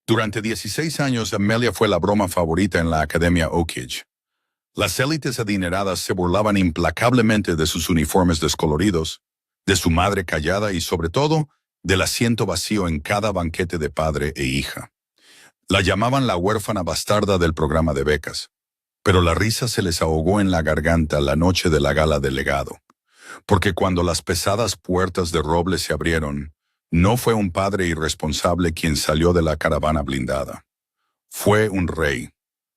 Durante 16 años, Amelia fue la broma favorita en la Academia Oakage. Las élites adineradas se burlaban implacablemente de sus uniformes descoloridos, de su madre callada y, sobre todo, del asiento vacío en cada banquete de padre e hija. La llamaban la huérfana bastarda del programa de becas, pero la risa se les ahogó en la garganta la noche de la gala del legado, porque cuando las pesadas puertas de roble se abrieron, no fue un padre irresponsable quien salió de la caravana blindada. Fue un rey.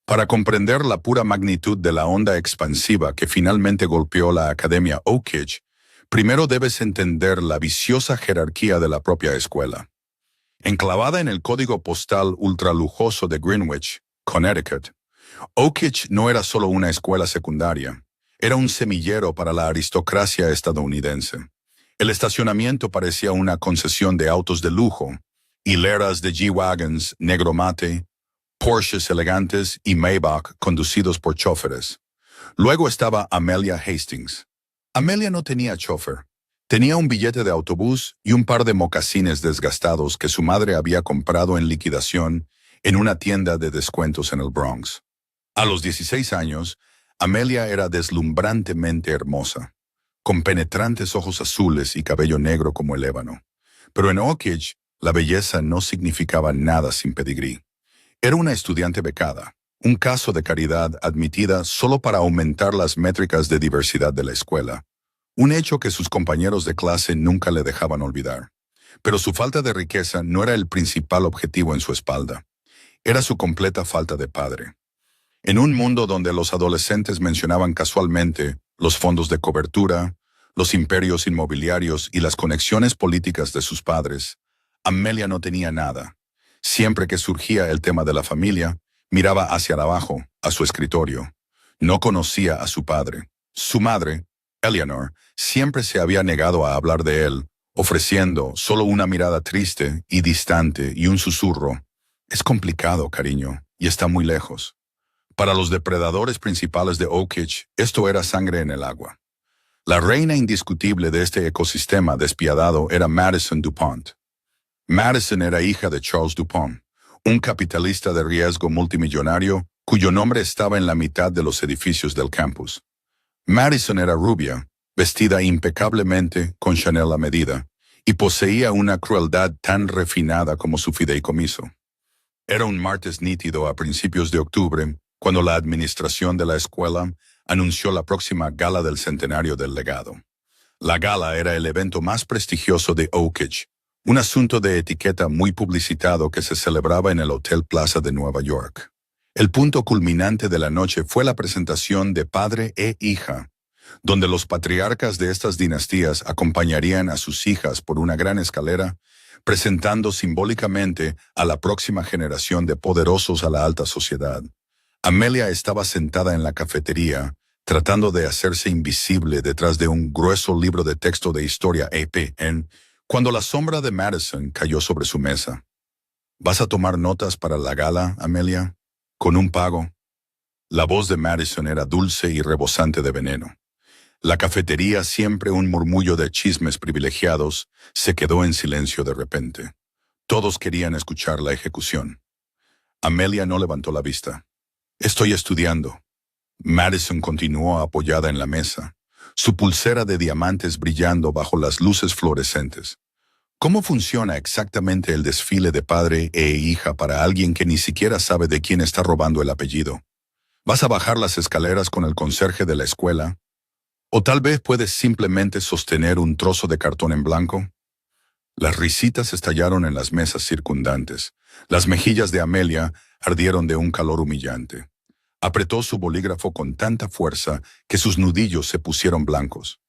Para comprender la pura magnitud de la onda expansiva que finalmente golpeó la Academia Oakage, primero debes entender la viciosa jerarquía de la propia escuela. Enclavada en el código postal ultralujoso de Greenwich, Connecticut, Oakage no era solo una escuela secundaria, era un semillero para la aristocracia estadounidense. El estacionamiento parecía una concesión de autos de lujo, hileras de G-Wagons negro mate, Porsches elegantes y Maybach conducidos por chóferes. Luego estaba Amelia Hastings. Amelia no tenía chofer. Tenía un billete de autobús y un par de mocasines desgastados que su madre había comprado en liquidación en una tienda de descuentos en el Bronx. A los 16 años, Amelia era deslumbrantemente hermosa, con penetrantes ojos azules y cabello negro como el ébano. Pero en Oakage, la belleza no significaba nada sin pedigrí. Era una estudiante becada, un caso de caridad admitida solo para aumentar las métricas de diversidad de la escuela, un hecho que sus compañeros de clase nunca le dejaban olvidar. Pero su falta de riqueza no era el principal objetivo en su espalda, era su completa falta de padre. En un mundo donde los adolescentes mencionaban casualmente los fondos de cobertura, los imperios inmobiliarios y las conexiones políticas de sus padres, Amelia no tenía nada. Siempre que surgía el tema de la familia, miraba hacia abajo, a su escritorio. No conocía a su padre. Su madre, Eleanor, siempre se había negado a hablar de él, ofreciendo solo una mirada triste y distante y un susurro. Es complicado, cariño, y está muy lejos. Para los depredadores principales de Oakage, esto era sangre en el agua. La reina indiscutible de este ecosistema despiadado era Madison DuPont. Madison era hija de Charles DuPont, un capitalista de riesgo multimillonario cuyo nombre estaba en la mitad de los edificios del campus. Madison era rubia, vestida impecablemente con Chanel a medida, y poseía una crueldad tan refinada como su fideicomiso. Era un martes nítido a principios de octubre, cuando la administración de la escuela anunció la próxima gala del centenario del legado. La gala era el evento más prestigioso de Oakage, un asunto de etiqueta muy publicitado que se celebraba en el Hotel Plaza de Nueva York. El punto culminante de la noche fue la presentación de padre e hija, donde los patriarcas de estas dinastías acompañarían a sus hijas por una gran escalera, presentando simbólicamente a la próxima generación de poderosos a la alta sociedad. Amelia estaba sentada en la cafetería, tratando de hacerse invisible detrás de un grueso libro de texto de historia AP, cuando la sombra de Madison cayó sobre su mesa. ¿Vas a tomar notas para la gala, Amelia? ¿Con un pago? La voz de Madison era dulce y rebosante de veneno. La cafetería, siempre un murmullo de chismes privilegiados, se quedó en silencio de repente. Todos querían escuchar la ejecución. Amelia no levantó la vista. Estoy estudiando. Madison continuó apoyada en la mesa, su pulsera de diamantes brillando bajo las luces fluorescentes. ¿Cómo funciona exactamente el desfile de padre e hija para alguien que ni siquiera sabe de quién está robando el apellido? ¿Vas a bajar las escaleras con el conserje de la escuela? ¿O tal vez puedes simplemente sostener un trozo de cartón en blanco? Las risitas estallaron en las mesas circundantes. Las mejillas de Amelia ardieron de un calor humillante. Apretó su bolígrafo con tanta fuerza que sus nudillos se pusieron blancos.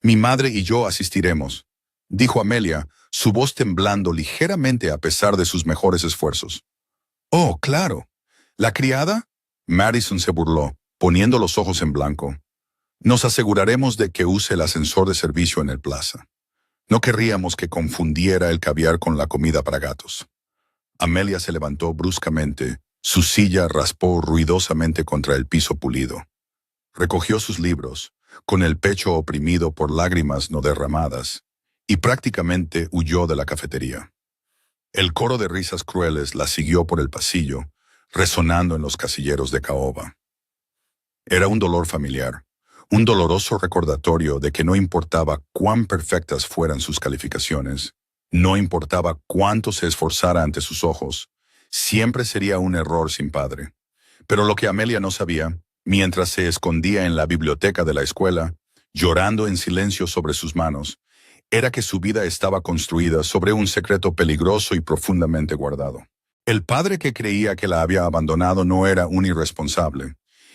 «Mi madre y yo asistiremos», dijo Amelia, su voz temblando ligeramente a pesar de sus mejores esfuerzos. «Oh, claro. ¿La criada?» Madison se burló, poniendo los ojos en blanco. «Nos aseguraremos de que use el ascensor de servicio en el plaza. No querríamos que confundiera el caviar con la comida para gatos». Amelia se levantó bruscamente. Su silla raspó ruidosamente contra el piso pulido. Recogió sus libros, con el pecho oprimido por lágrimas no derramadas, y prácticamente huyó de la cafetería. El coro de risas crueles la siguió por el pasillo, resonando en los casilleros de caoba. Era un dolor familiar, un doloroso recordatorio de que no importaba cuán perfectas fueran sus calificaciones, no importaba cuánto se esforzara ante sus ojos, siempre sería un error sin padre. Pero lo que Amelia no sabía, mientras se escondía en la biblioteca de la escuela, llorando en silencio sobre sus manos, era que su vida estaba construida sobre un secreto peligroso y profundamente guardado. El padre que creía que la había abandonado no era un irresponsable,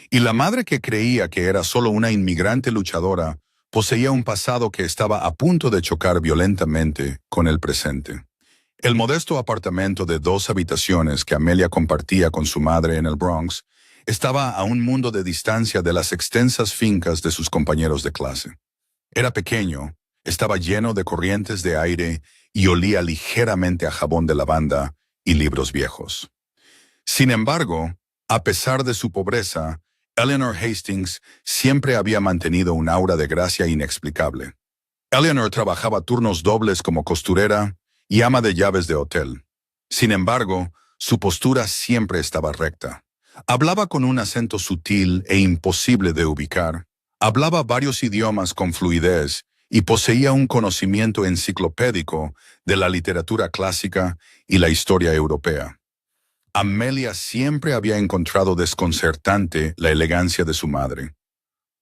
y la madre que creía que era solo una inmigrante luchadora poseía un pasado que estaba a punto de chocar violentamente con el presente. El modesto apartamento de 2 habitaciones que Amelia compartía con su madre en el Bronx estaba a un mundo de distancia de las extensas fincas de sus compañeros de clase. Era pequeño, estaba lleno de corrientes de aire y olía ligeramente a jabón de lavanda y libros viejos. Sin embargo, a pesar de su pobreza, Eleanor Hastings siempre había mantenido un aura de gracia inexplicable. Eleanor trabajaba turnos dobles como costurera y ama de llaves de hotel. Sin embargo, su postura siempre estaba recta. Hablaba con un acento sutil e imposible de ubicar. Hablaba varios idiomas con fluidez y poseía un conocimiento enciclopédico de la literatura clásica y la historia europea. Amelia siempre había encontrado desconcertante la elegancia de su madre.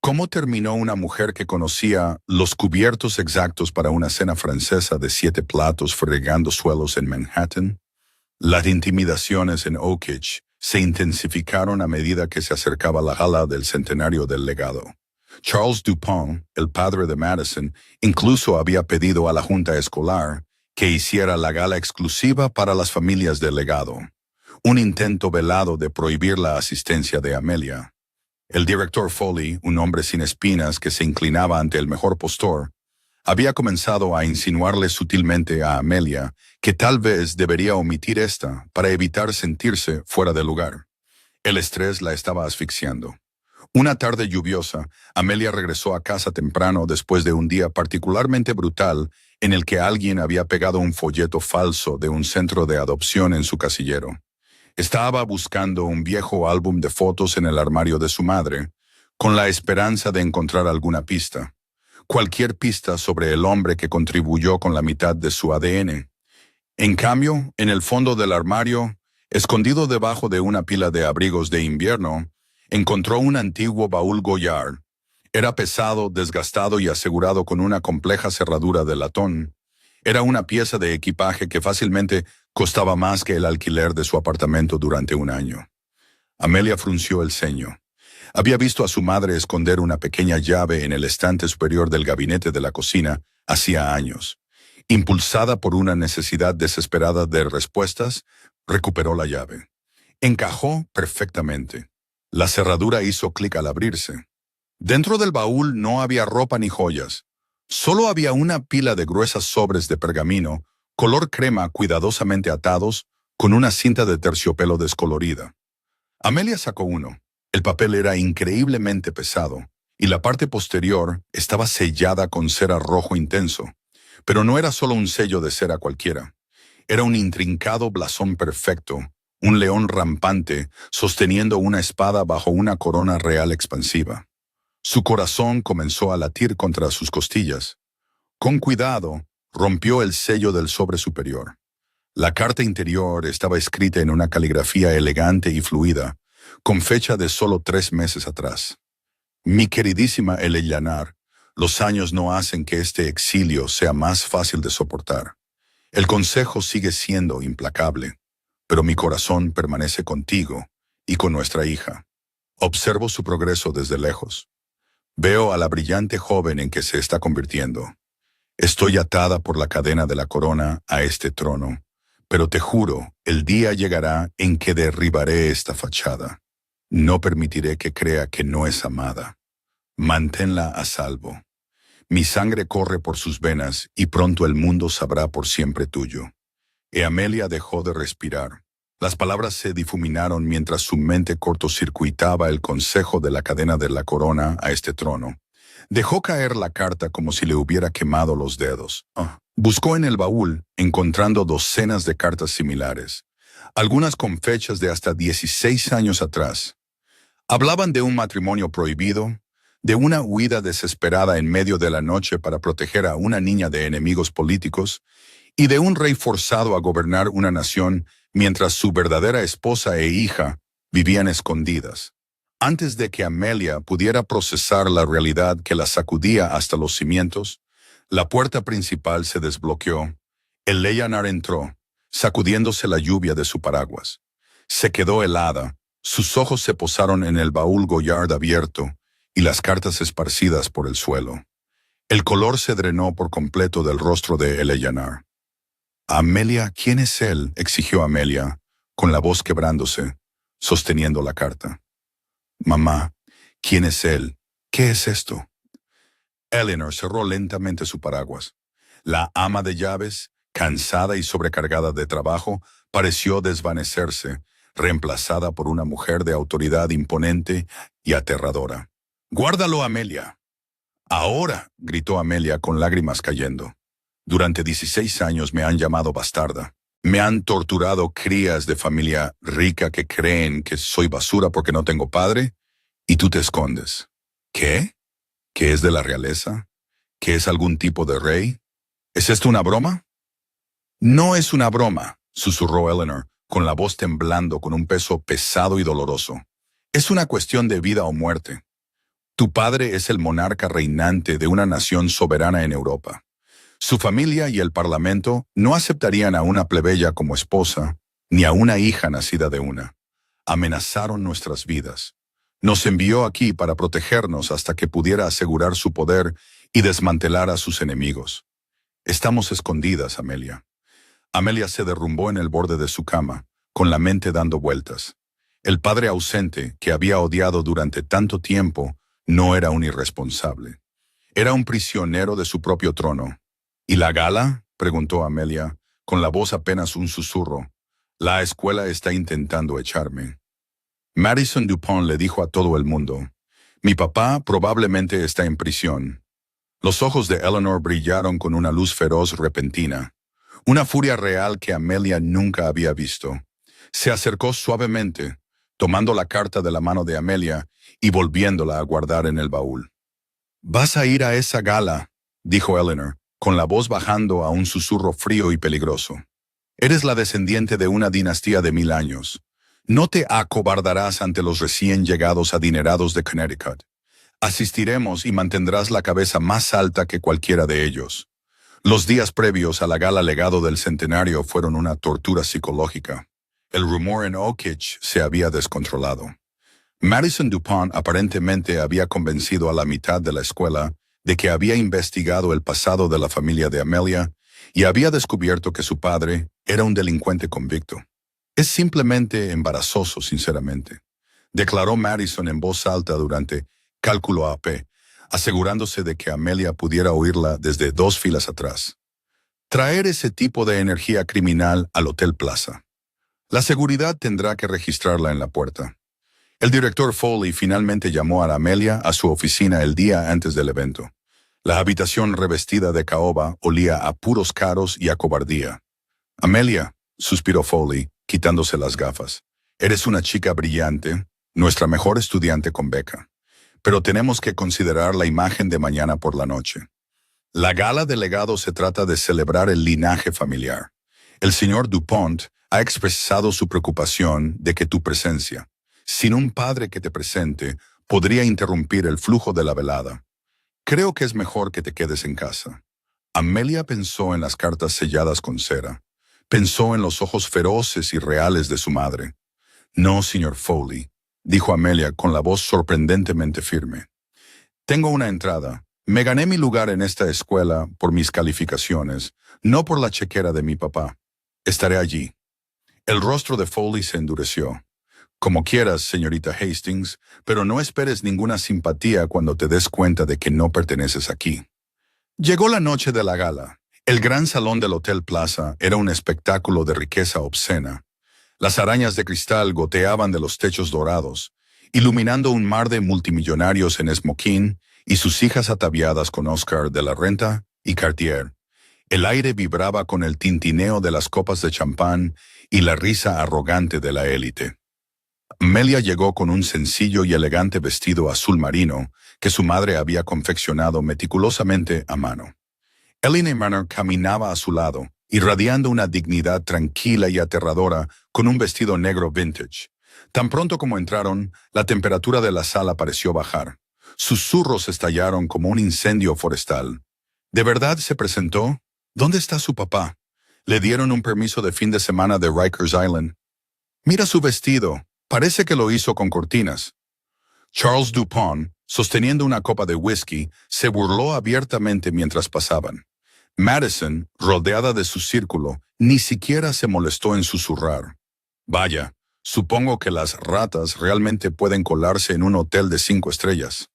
¿Cómo terminó una mujer que conocía los cubiertos exactos para una cena francesa de 7 platos fregando suelos en Manhattan? Las intimidaciones en Oakridge se intensificaron a medida que se acercaba la gala del centenario del legado. Charles Dupont, el padre de Madison, incluso había pedido a la junta escolar que hiciera la gala exclusiva para las familias del legado, un intento velado de prohibir la asistencia de Amelia. El director Foley, un hombre sin espinas que se inclinaba ante el mejor postor, había comenzado a insinuarle sutilmente a Amelia que tal vez debería omitir esta para evitar sentirse fuera de lugar. El estrés la estaba asfixiando. Una tarde lluviosa, Amelia regresó a casa temprano después de un día particularmente brutal en el que alguien había pegado un folleto falso de un centro de adopción en su casillero. Estaba buscando un viejo álbum de fotos en el armario de su madre, con la esperanza de encontrar alguna pista. Cualquier pista sobre el hombre que contribuyó con la mitad de su ADN. En cambio, en el fondo del armario, escondido debajo de una pila de abrigos de invierno, encontró un antiguo baúl Goyard. Era pesado, desgastado y asegurado con una compleja cerradura de latón. Era una pieza de equipaje que fácilmente costaba más que el alquiler de su apartamento durante un año. Amelia frunció el ceño. Había visto a su madre esconder una pequeña llave en el estante superior del gabinete de la cocina hacía años. Impulsada por una necesidad desesperada de respuestas, recuperó la llave. Encajó perfectamente. La cerradura hizo clic al abrirse. Dentro del baúl no había ropa ni joyas. Solo había una pila de gruesas sobres de pergamino, color crema cuidadosamente atados, con una cinta de terciopelo descolorida. Amelia sacó uno. El papel era increíblemente pesado, y la parte posterior estaba sellada con cera rojo intenso. Pero no era solo un sello de cera cualquiera. Era un intrincado blasón perfecto, un león rampante sosteniendo una espada bajo una corona real expansiva. Su corazón comenzó a latir contra sus costillas. Con cuidado, rompió el sello del sobre superior. La carta interior estaba escrita en una caligrafía elegante y fluida, con fecha de solo 3 meses atrás. Mi queridísima Eleanor, los años no hacen que este exilio sea más fácil de soportar. El consejo sigue siendo implacable, pero mi corazón permanece contigo y con nuestra hija. Observo su progreso desde lejos. Veo a la brillante joven en que se está convirtiendo. Estoy atada por la cadena de la corona a este trono, pero te juro, el día llegará en que derribaré esta fachada. No permitiré que crea que no es amada. Manténla a salvo. Mi sangre corre por sus venas y pronto el mundo sabrá por siempre tuyo. Y Amelia dejó de respirar. Las palabras se difuminaron mientras su mente cortocircuitaba el consejo de la cadena de la corona a este trono. Dejó caer la carta como si le hubiera quemado los dedos. Buscó en el baúl, encontrando docenas de cartas similares, algunas con fechas de hasta 16 años atrás. Hablaban de un matrimonio prohibido, de una huida desesperada en medio de la noche para proteger a una niña de enemigos políticos y de un rey forzado a gobernar una nación mientras su verdadera esposa e hija vivían escondidas. Antes de que Amelia pudiera procesar la realidad que la sacudía hasta los cimientos, la puerta principal se desbloqueó. El Leyanar entró, sacudiéndose la lluvia de su paraguas. Se quedó helada, sus ojos se posaron en el baúl Goyard abierto y las cartas esparcidas por el suelo. El color se drenó por completo del rostro de Eleyanar. «Amelia, ¿quién es él?», exigió Amelia, con la voz quebrándose, sosteniendo la carta. «Mamá, ¿quién es él? ¿Qué es esto?». Eleanor cerró lentamente su paraguas. La ama de llaves, cansada y sobrecargada de trabajo, pareció desvanecerse, reemplazada por una mujer de autoridad imponente y aterradora. «¡Guárdalo, Amelia!». «Ahora», gritó Amelia con lágrimas cayendo. «Durante 16 años me han llamado bastarda. Me han torturado crías de familia rica que creen que soy basura porque no tengo padre, y tú te escondes». «¿Qué? ¿Que es de la realeza? ¿Que es algún tipo de rey? ¿Es esto una broma?». «No es una broma», susurró Eleanor, con la voz temblando con un peso pesado y doloroso. «Es una cuestión de vida o muerte. Tu padre es el monarca reinante de una nación soberana en Europa. Su familia y el parlamento no aceptarían a una plebeya como esposa, ni a una hija nacida de una. Amenazaron nuestras vidas. Nos envió aquí para protegernos hasta que pudiera asegurar su poder y desmantelar a sus enemigos. Estamos escondidas, Amelia». Amelia se derrumbó en el borde de su cama, con la mente dando vueltas. El padre ausente, que había odiado durante tanto tiempo, no era un irresponsable. Era un prisionero de su propio trono. «¿Y la gala?», preguntó Amelia, con la voz apenas un susurro. «La escuela está intentando echarme». Madison Dupont le dijo a todo el mundo: «Mi papá probablemente está en prisión». Los ojos de Eleanor brillaron con una luz feroz repentina, una furia real que Amelia nunca había visto. Se acercó suavemente, tomando la carta de la mano de Amelia y volviéndola a guardar en el baúl. «Vas a ir a esa gala», dijo Eleanor, con la voz bajando a un susurro frío y peligroso. «Eres la descendiente de una dinastía de 1000 años. No te acobardarás ante los recién llegados adinerados de Connecticut. Asistiremos y mantendrás la cabeza más alta que cualquiera de ellos». Los días previos a la gala legado del centenario fueron una tortura psicológica. El rumor en Oakridge se había descontrolado. Madison Dupont aparentemente había convencido a la mitad de la escuela de que había investigado el pasado de la familia de Amelia y había descubierto que su padre era un delincuente convicto. «Es simplemente embarazoso, sinceramente», declaró Madison en voz alta durante Cálculo AP, asegurándose de que Amelia pudiera oírla desde 2 filas atrás. «Traer ese tipo de energía criminal al Hotel Plaza. La seguridad tendrá que registrarla en la puerta». El director Foley finalmente llamó a Amelia a su oficina el día antes del evento. La habitación revestida de caoba olía a puros caros y a cobardía. «Amelia», suspiró Foley, quitándose las gafas, «eres una chica brillante, nuestra mejor estudiante con beca. Pero tenemos que considerar la imagen de mañana por la noche. La gala de legado se trata de celebrar el linaje familiar. El señor Dupont ha expresado su preocupación de que tu presencia, sin un padre que te presente, podría interrumpir el flujo de la velada. Creo que es mejor que te quedes en casa». Amelia pensó en las cartas selladas con cera. Pensó en los ojos feroces y reales de su madre. «No, señor Foley», dijo Amelia con la voz sorprendentemente firme. «Tengo una entrada. Me gané mi lugar en esta escuela por mis calificaciones, no por la chequera de mi papá. Estaré allí». El rostro de Foley se endureció. «Como quieras, señorita Hastings, pero no esperes ninguna simpatía cuando te des cuenta de que no perteneces aquí». Llegó la noche de la gala. El gran salón del Hotel Plaza era un espectáculo de riqueza obscena. Las arañas de cristal goteaban de los techos dorados, iluminando un mar de multimillonarios en smoking y sus hijas ataviadas con Oscar de la Renta y Cartier. El aire vibraba con el tintineo de las copas de champán y la risa arrogante de la élite. Amelia llegó con un sencillo y elegante vestido azul marino que su madre había confeccionado meticulosamente a mano. Elena Manor caminaba a su lado, irradiando una dignidad tranquila y aterradora con un vestido negro vintage. Tan pronto como entraron, la temperatura de la sala pareció bajar. Susurros estallaron como un incendio forestal. ¿De verdad se presentó? ¿Dónde está su papá? ¿Le dieron un permiso de fin de semana de Rikers Island? Mira su vestido. Parece que lo hizo con cortinas. Charles Dupont, sosteniendo una copa de whisky, se burló abiertamente mientras pasaban. Madison, rodeada de su círculo, ni siquiera se molestó en susurrar. Vaya, supongo que las ratas realmente pueden colarse en un hotel de 5 estrellas.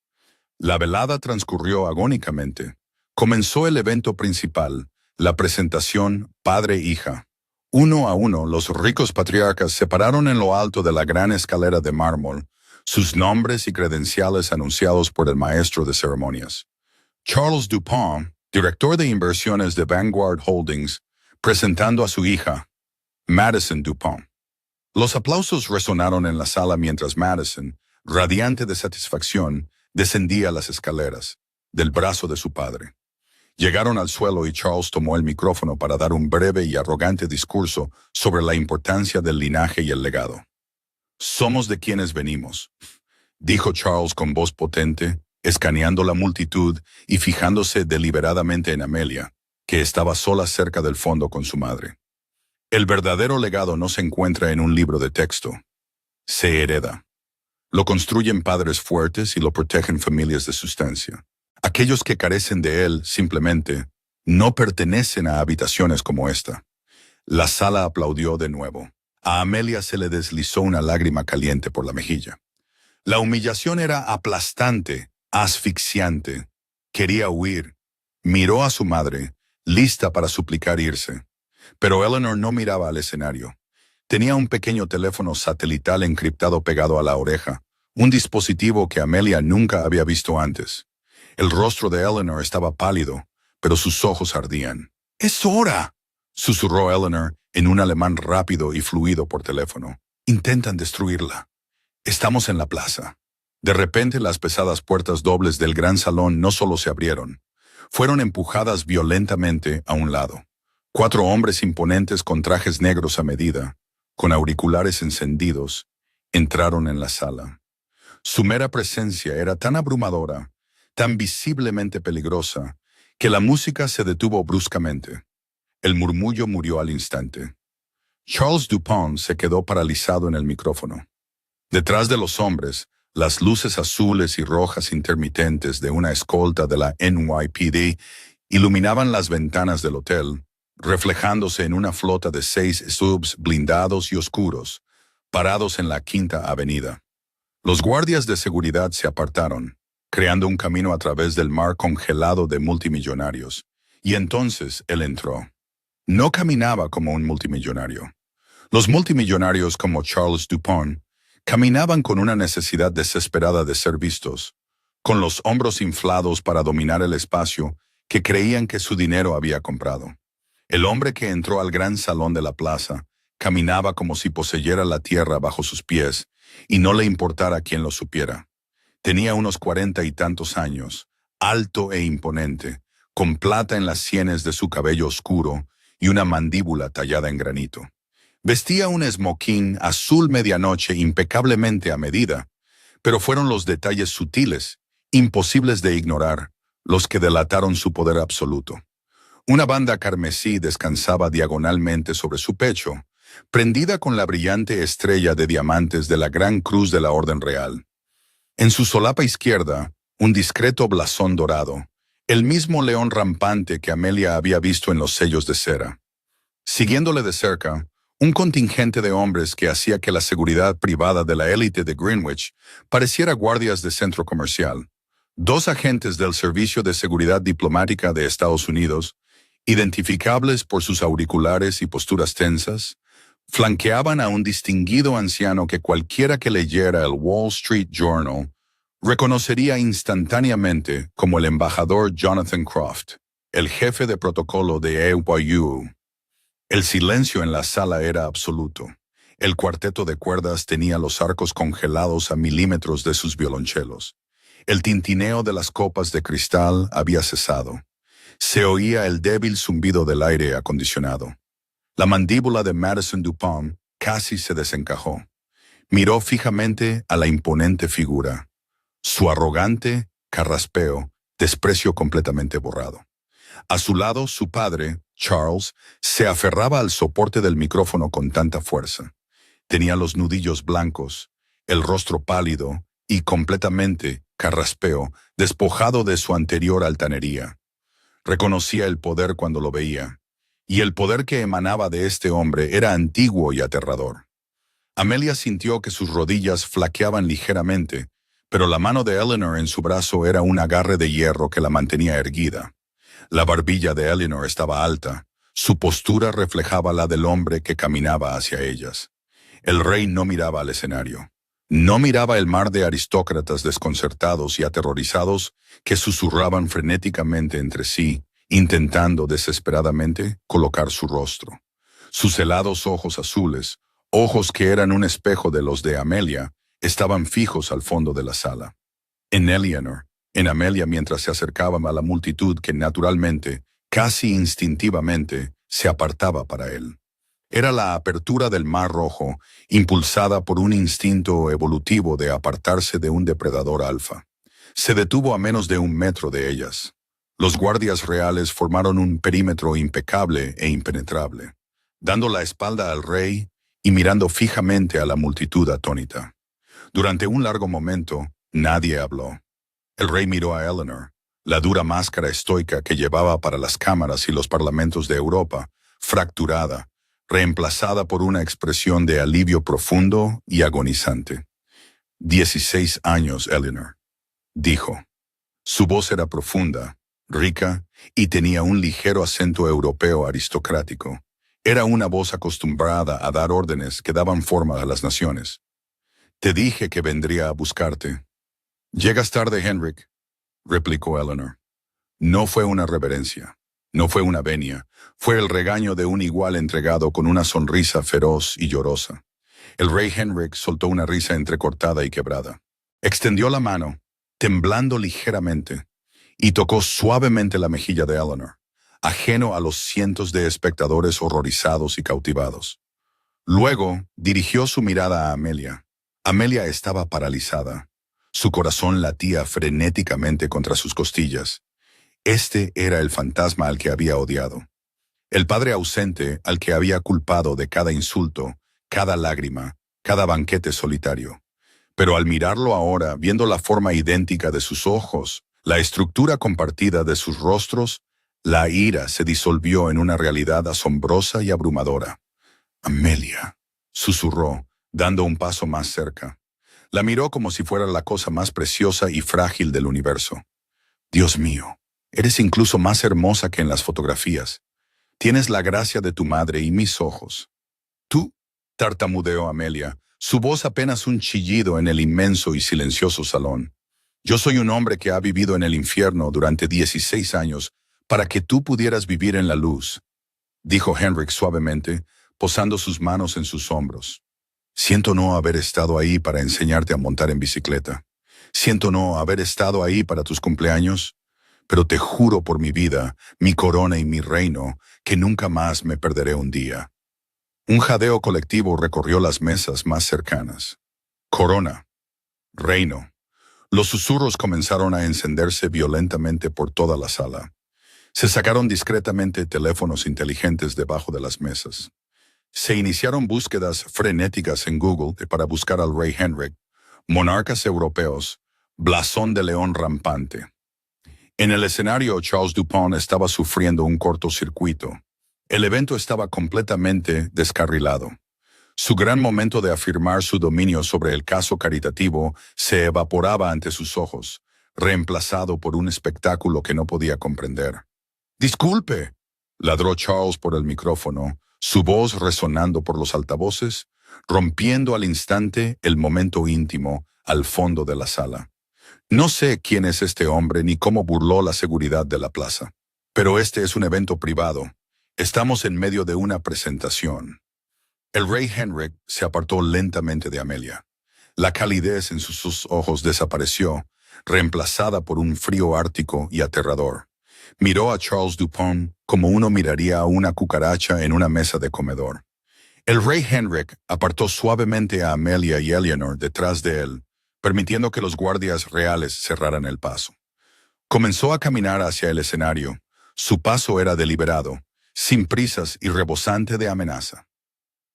La velada transcurrió agónicamente. Comenzó el evento principal, la presentación padre-hija. Uno a uno, los ricos patriarcas se pararon en lo alto de la gran escalera de mármol, sus nombres y credenciales anunciados por el maestro de ceremonias. Charles Dupont, director de inversiones de Vanguard Holdings, presentando a su hija, Madison Dupont. Los aplausos resonaron en la sala mientras Madison, radiante de satisfacción, descendía las escaleras, del brazo de su padre. Llegaron al suelo y Charles tomó el micrófono para dar un breve y arrogante discurso sobre la importancia del linaje y el legado. «Somos de quienes venimos», dijo Charles con voz potente, escaneando la multitud y fijándose deliberadamente en Amelia, que estaba sola cerca del fondo con su madre. «El verdadero legado no se encuentra en un libro de texto. Se hereda. Lo construyen padres fuertes y lo protegen familias de sustancia. Aquellos que carecen de él, simplemente, no pertenecen a habitaciones como esta». La sala aplaudió de nuevo. A Amelia se le deslizó una lágrima caliente por la mejilla. La humillación era aplastante, asfixiante. Quería huir. Miró a su madre, lista para suplicar irse. Pero Eleanor no miraba al escenario. Tenía un pequeño teléfono satelital encriptado pegado a la oreja, un dispositivo que Amelia nunca había visto antes. El rostro de Eleanor estaba pálido, pero sus ojos ardían. «¡Es hora!», susurró Eleanor en un alemán rápido y fluido por teléfono. «Intentan destruirla. Estamos en la plaza». De repente las pesadas puertas dobles del gran salón no solo se abrieron, fueron empujadas violentamente a un lado. 4 hombres imponentes con trajes negros a medida, con auriculares encendidos, entraron en la sala. Su mera presencia era tan abrumadora, tan visiblemente peligrosa, que la música se detuvo bruscamente. El murmullo murió al instante. Charles Dupont se quedó paralizado en el micrófono. Detrás de los hombres, las luces azules y rojas intermitentes de una escolta de la NYPD iluminaban las ventanas del hotel, reflejándose en una flota de 6 subs blindados y oscuros, parados en la Quinta Avenida. Los guardias de seguridad se apartaron, creando un camino a través del mar congelado de multimillonarios, y entonces él entró. No caminaba como un multimillonario. Los multimillonarios como Charles Dupont caminaban con una necesidad desesperada de ser vistos, con los hombros inflados para dominar el espacio que creían que su dinero había comprado. El hombre que entró al gran salón de la plaza caminaba como si poseyera la tierra bajo sus pies y no le importara quién lo supiera. Tenía unos 40 y tantos años, alto e imponente, con plata en las sienes de su cabello oscuro y una mandíbula tallada en granito. Vestía un esmoquín azul medianoche impecablemente a medida, pero fueron los detalles sutiles, imposibles de ignorar, los que delataron su poder absoluto. Una banda carmesí descansaba diagonalmente sobre su pecho, prendida con la brillante estrella de diamantes de la Gran Cruz de la Orden Real. En su solapa izquierda, un discreto blasón dorado, el mismo león rampante que Amelia había visto en los sellos de cera. Siguiéndole de cerca, un contingente de hombres que hacía que la seguridad privada de la élite de Greenwich pareciera guardias de centro comercial. 2 agentes del Servicio de Seguridad Diplomática de Estados Unidos, identificables por sus auriculares y posturas tensas, flanqueaban a un distinguido anciano que cualquiera que leyera el Wall Street Journal reconocería instantáneamente como el embajador Jonathan Croft. el jefe de protocolo de EYU. El silencio en la sala era absoluto. El cuarteto de cuerdas tenía los arcos congelados a milímetros de sus violonchelos. El tintineo de las copas de cristal había cesado. Se oía el débil zumbido del aire acondicionado. La mandíbula de Madison Dupont casi se desencajó. Miró fijamente a la imponente figura. Su arrogante carraspeo, desprecio completamente borrado. A su lado, su padre, Charles, se aferraba al soporte del micrófono con tanta fuerza. Tenía los nudillos blancos, el rostro pálido y completamente, carraspeo, despojado de su anterior altanería. Reconocía el poder cuando lo veía, y el poder que emanaba de este hombre era antiguo y aterrador. Amelia sintió que sus rodillas flaqueaban ligeramente, pero la mano de Eleanor en su brazo era un agarre de hierro que la mantenía erguida. La barbilla de Eleanor estaba alta, su postura reflejaba la del hombre que caminaba hacia ellas. El rey no miraba al escenario. No miraba el mar de aristócratas desconcertados y aterrorizados que susurraban frenéticamente entre sí, intentando desesperadamente colocar su rostro. Sus helados ojos azules, ojos que eran un espejo de los de Amelia, estaban fijos al fondo de la sala. En Eleanor, en Amelia mientras se acercaban a la multitud que naturalmente, casi instintivamente, se apartaba para él. Era la apertura del Mar Rojo, impulsada por un instinto evolutivo de apartarse de un depredador alfa. Se detuvo a menos de 1 metro de ellas. Los guardias reales formaron un perímetro impecable e impenetrable, dando la espalda al rey y mirando fijamente a la multitud atónita. Durante un largo momento, nadie habló. El rey miró a Eleanor, la dura máscara estoica que llevaba para las cámaras y los parlamentos de Europa, fracturada, reemplazada por una expresión de alivio profundo y agonizante. 16 años, Eleanor, dijo. Su voz era profunda, rica y tenía un ligero acento europeo aristocrático. Era una voz acostumbrada a dar órdenes que daban forma a las naciones. Te dije que vendría a buscarte. Llegas tarde, Henrik, replicó Eleanor. No fue una reverencia, no fue una venia, fue el regaño de un igual entregado con una sonrisa feroz y llorosa. El rey Henrik soltó una risa entrecortada y quebrada. Extendió la mano, temblando ligeramente, y tocó suavemente la mejilla de Eleanor, ajeno a los cientos de espectadores horrorizados y cautivados. Luego dirigió su mirada a Amelia. Amelia estaba paralizada. Su corazón latía frenéticamente contra sus costillas. Este era el fantasma al que había odiado. El padre ausente al que había culpado de cada insulto, cada lágrima, cada banquete solitario. Pero al mirarlo ahora, viendo la forma idéntica de sus ojos, la estructura compartida de sus rostros, la ira se disolvió en una realidad asombrosa y abrumadora. Amelia, susurró, dando un paso más cerca. La miró como si fuera la cosa más preciosa y frágil del universo. Dios mío, eres incluso más hermosa que en las fotografías. Tienes la gracia de tu madre y mis ojos. ¿Tú? Tartamudeó Amelia, su voz apenas un chillido en el inmenso y silencioso salón. Yo soy un hombre que ha vivido en el infierno durante 16 años para que tú pudieras vivir en la luz, dijo Henrik suavemente, posando sus manos en sus hombros. Siento no haber estado ahí para enseñarte a montar en bicicleta. Siento no haber estado ahí para tus cumpleaños, pero te juro por mi vida, mi corona y mi reino, que nunca más me perderé un día. Un jadeo colectivo recorrió las mesas más cercanas. Corona. Reino. Los susurros comenzaron a encenderse violentamente por toda la sala. Se sacaron discretamente teléfonos inteligentes debajo de las mesas. Se iniciaron búsquedas frenéticas en Google para buscar al rey Henrik, monarcas europeos, blasón de león rampante. En el escenario, Charles Dupont estaba sufriendo un cortocircuito. El evento estaba completamente descarrilado. Su gran momento de afirmar su dominio sobre el caso caritativo se evaporaba ante sus ojos, reemplazado por un espectáculo que no podía comprender. «Disculpe», ladró Charles por el micrófono, su voz resonando por los altavoces, rompiendo al instante el momento íntimo al fondo de la sala. «No sé quién es este hombre ni cómo burló la seguridad de la plaza». Pero este es un evento privado. Estamos en medio de una presentación. El rey Henrik se apartó lentamente de Amelia. La calidez en sus ojos desapareció, reemplazada por un frío ártico y aterrador. Miró a Charles Dupont como uno miraría a una cucaracha en una mesa de comedor. El rey Henrik apartó suavemente a Amelia y Eleanor detrás de él, permitiendo que los guardias reales cerraran el paso. Comenzó a caminar hacia el escenario. Su paso era deliberado, sin prisas y rebosante de amenaza.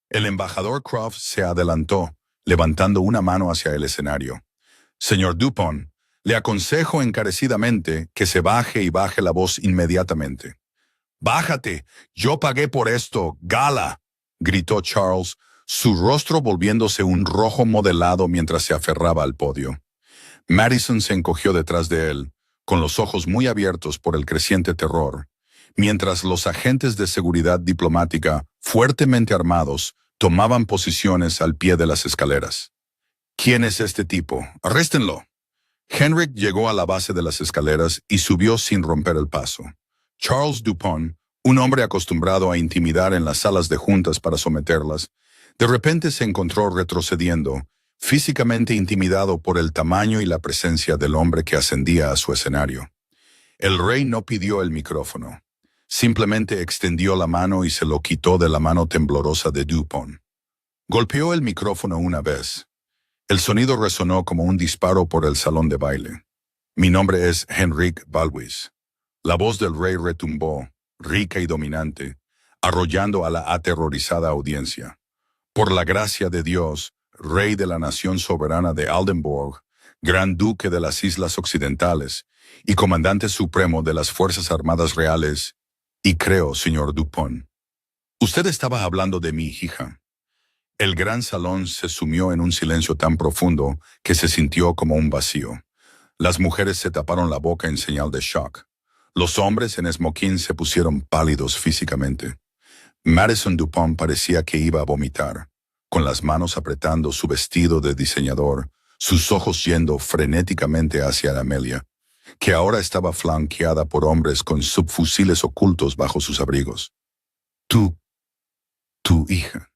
El embajador Croft se adelantó, levantando una mano hacia el escenario. Señor Dupont, le aconsejo encarecidamente que se baje y baje la voz inmediatamente. «Bájate, yo pagué por esto, gala», gritó Charles, su rostro volviéndose un rojo modelado mientras se aferraba al podio. Madison se encogió detrás de él, con los ojos muy abiertos por el creciente terror, mientras los agentes de seguridad diplomática, fuertemente armados, tomaban posiciones al pie de las escaleras. «¿Quién es este tipo? ¡Arréstenlo!». Henrik llegó a la base de las escaleras y subió sin romper el paso. Charles Dupont, un hombre acostumbrado a intimidar en las salas de juntas para someterlas, de repente se encontró retrocediendo, físicamente intimidado por el tamaño y la presencia del hombre que ascendía a su escenario. El rey no pidió el micrófono. Simplemente extendió la mano y se lo quitó de la mano temblorosa de Dupont. Golpeó el micrófono una vez. El sonido resonó como un disparo por el salón de baile. «Mi nombre es Henrik Balwis». La voz del rey retumbó, rica y dominante, arrollando a la aterrorizada audiencia. «Por la gracia de Dios, rey de la nación soberana de Aldenburg, gran duque de las Islas Occidentales y comandante supremo de las Fuerzas Armadas Reales, y creo, señor Dupont. Usted estaba hablando de mi hija». El gran salón se sumió en un silencio tan profundo que se sintió como un vacío. Las mujeres se taparon la boca en señal de shock. Los hombres en esmoquín se pusieron pálidos físicamente. Madison Dupont parecía que iba a vomitar, con las manos apretando su vestido de diseñador, sus ojos yendo frenéticamente hacia Amelia, que ahora estaba flanqueada por hombres con subfusiles ocultos bajo sus abrigos. Tu hija».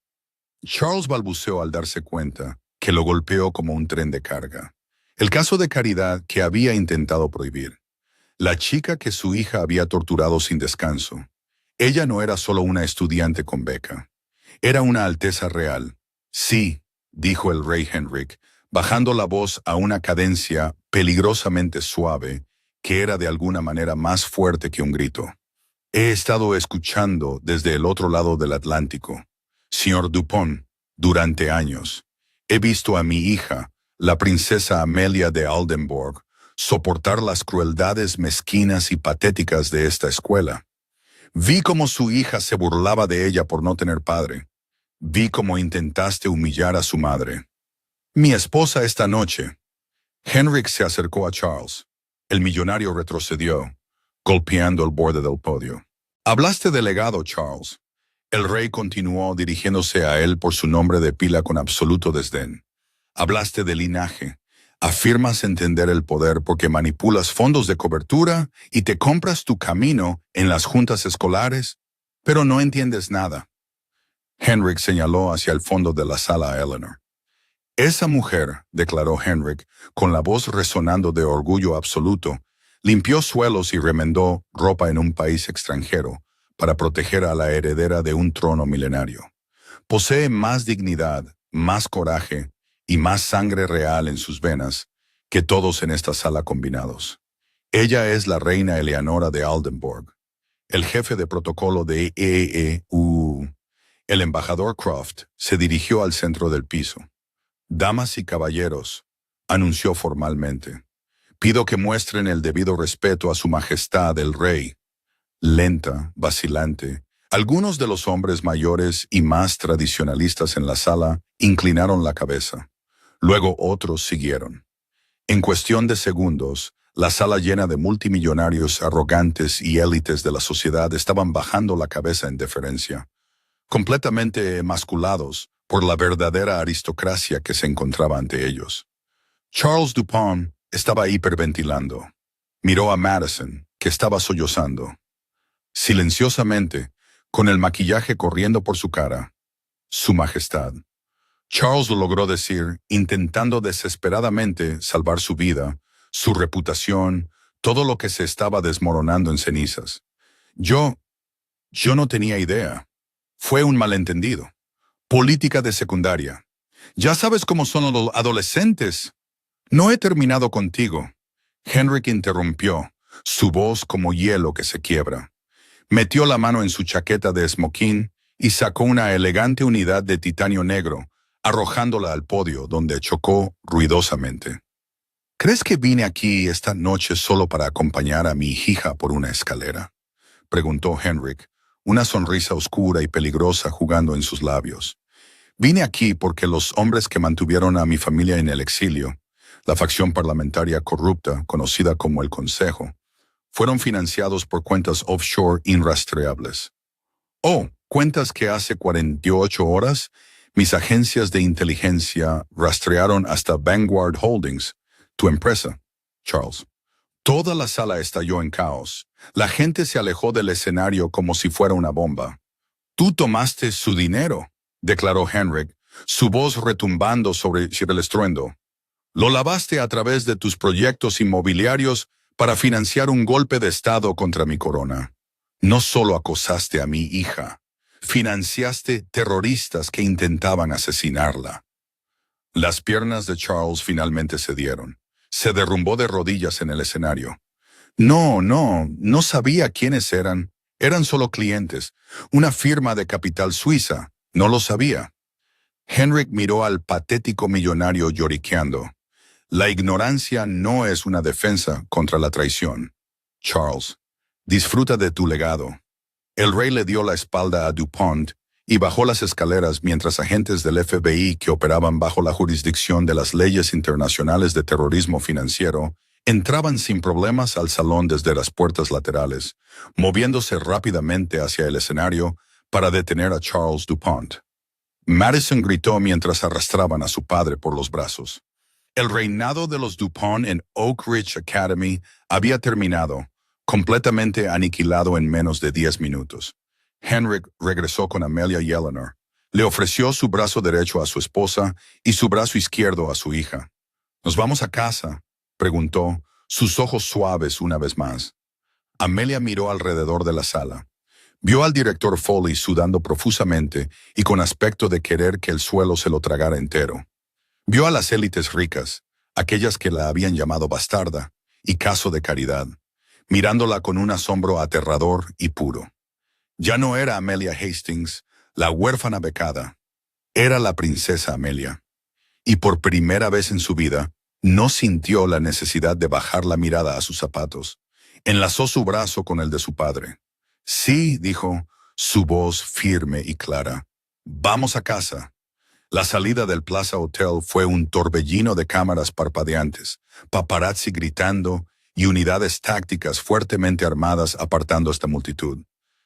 Charles balbuceó al darse cuenta que lo golpeó como un tren de carga. El caso de Caridad que había intentado prohibir. La chica que su hija había torturado sin descanso. Ella no era solo una estudiante con beca. Era una alteza real. «Sí», dijo el rey Henrik, bajando la voz a una cadencia peligrosamente suave, que era de alguna manera más fuerte que un grito. «He estado escuchando desde el otro lado del Atlántico. Señor Dupont, durante años, he visto a mi hija, la princesa Amelia de Aldenburg, soportar las crueldades mezquinas y patéticas de esta escuela. Vi cómo su hija se burlaba de ella por no tener padre. Vi cómo intentaste humillar a su madre. Mi esposa esta noche». Henrik se acercó a Charles. El millonario retrocedió, golpeando el borde del podio. «Hablaste de legado, Charles». El rey continuó dirigiéndose a él por su nombre de pila con absoluto desdén. «Hablaste de linaje. Afirmas entender el poder porque manipulas fondos de cobertura y te compras tu camino en las juntas escolares, pero no entiendes nada». Henrik señaló hacia el fondo de la sala a Eleanor. «Esa mujer», declaró Henrik, con la voz resonando de orgullo absoluto, limpió suelos y remendó ropa en un país extranjero para proteger a la heredera de un trono milenario. Posee más dignidad, más coraje y más sangre real en sus venas que todos en esta sala combinados. Ella es la reina Eleanora de Aldenburg, el jefe de protocolo de EEU. El embajador Croft se dirigió al centro del piso. «Damas y caballeros», anunció formalmente, «pido que muestren el debido respeto a su majestad el rey». Lenta, vacilante, algunos de los hombres mayores y más tradicionalistas en la sala inclinaron la cabeza. Luego otros siguieron. En cuestión de segundos, la sala llena de multimillonarios arrogantes y élites de la sociedad estaban bajando la cabeza en deferencia, completamente emasculados por la verdadera aristocracia que se encontraba ante ellos. Charles Dupont estaba hiperventilando. Miró a Madison, que estaba sollozando. silenciosamente, con el maquillaje corriendo por su cara. Su Majestad. Charles lo logró decir, intentando desesperadamente salvar su vida, su reputación, todo lo que se estaba desmoronando en cenizas. Yo no tenía idea. Fue un malentendido. Política de secundaria. Ya sabes cómo son los adolescentes. No he terminado contigo. Henrik interrumpió, su voz como hielo que se quiebra. Metió la mano en su chaqueta de esmoquín y sacó una elegante unidad de titanio negro, arrojándola al podio, donde chocó ruidosamente. ¿Crees que vine aquí esta noche solo para acompañar a mi hija por una escalera? Preguntó Henrik, una sonrisa oscura y peligrosa jugando en sus labios. Vine aquí porque los hombres que mantuvieron a mi familia en el exilio, la facción parlamentaria corrupta conocida como el Consejo, fueron financiados por cuentas offshore irrastreables. Oh, cuentas que hace 48 horas mis agencias de inteligencia rastrearon hasta Vanguard Holdings, tu empresa, Charles. Toda la sala estalló en caos. La gente se alejó del escenario como si fuera una bomba. Tú tomaste su dinero, declaró Henrik, su voz retumbando sobre el estruendo. Lo lavaste a través de tus proyectos inmobiliarios para financiar un golpe de Estado contra mi corona. No solo acosaste a mi hija, financiaste terroristas que intentaban asesinarla. Las piernas de Charles finalmente cedieron. Se derrumbó de rodillas en el escenario. No sabía quiénes eran. Eran solo clientes, una firma de capital suiza. No lo sabía. Henrik miró al patético millonario lloriqueando. La ignorancia no es una defensa contra la traición. Charles, disfruta de tu legado. El rey le dio la espalda a DuPont y bajó las escaleras mientras agentes del FBI que operaban bajo la jurisdicción de las leyes internacionales de terrorismo financiero entraban sin problemas al salón desde las puertas laterales, moviéndose rápidamente hacia el escenario para detener a Charles DuPont. Madison gritó mientras arrastraban a su padre por los brazos. El reinado de los DuPont en Oak Ridge Academy había terminado, completamente aniquilado en menos de 10 minutos. Henrik regresó con Amelia y Eleanor. Le ofreció su brazo derecho a su esposa y su brazo izquierdo a su hija. ¿Nos vamos a casa?, preguntó, sus ojos suaves una vez más. Amelia miró alrededor de la sala. Vio al director Foley sudando profusamente y con aspecto de querer que el suelo se lo tragara entero. Vio a las élites ricas, aquellas que la habían llamado bastarda y caso de caridad, mirándola con un asombro aterrador y puro. Ya no era Amelia Hastings, la huérfana becada. Era la princesa Amelia. Y por primera vez en su vida, no sintió la necesidad de bajar la mirada a sus zapatos. Enlazó su brazo con el de su padre. Sí, dijo, su voz firme y clara. Vamos a casa. La salida del Plaza Hotel fue un torbellino de cámaras parpadeantes, paparazzi gritando y unidades tácticas fuertemente armadas apartando esta multitud.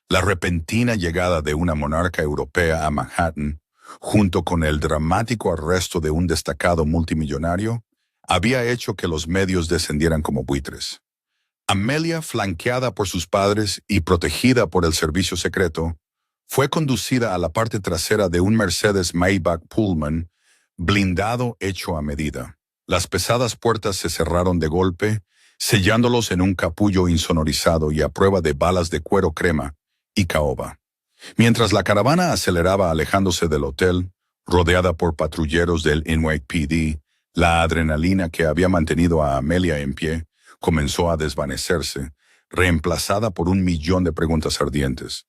La repentina llegada de una monarca europea a Manhattan, junto con el dramático arresto de un destacado multimillonario, había hecho que los medios descendieran como buitres. Amelia, flanqueada por sus padres y protegida por el servicio secreto, fue conducida a la parte trasera de un Mercedes Maybach Pullman, blindado hecho a medida. Las pesadas puertas se cerraron de golpe, sellándolos en un capullo insonorizado y a prueba de balas de cuero crema y caoba. Mientras la caravana aceleraba alejándose del hotel, rodeada por patrulleros del NYPD, la adrenalina que había mantenido a Amelia en pie comenzó a desvanecerse, reemplazada por 1.000.000 de preguntas ardientes.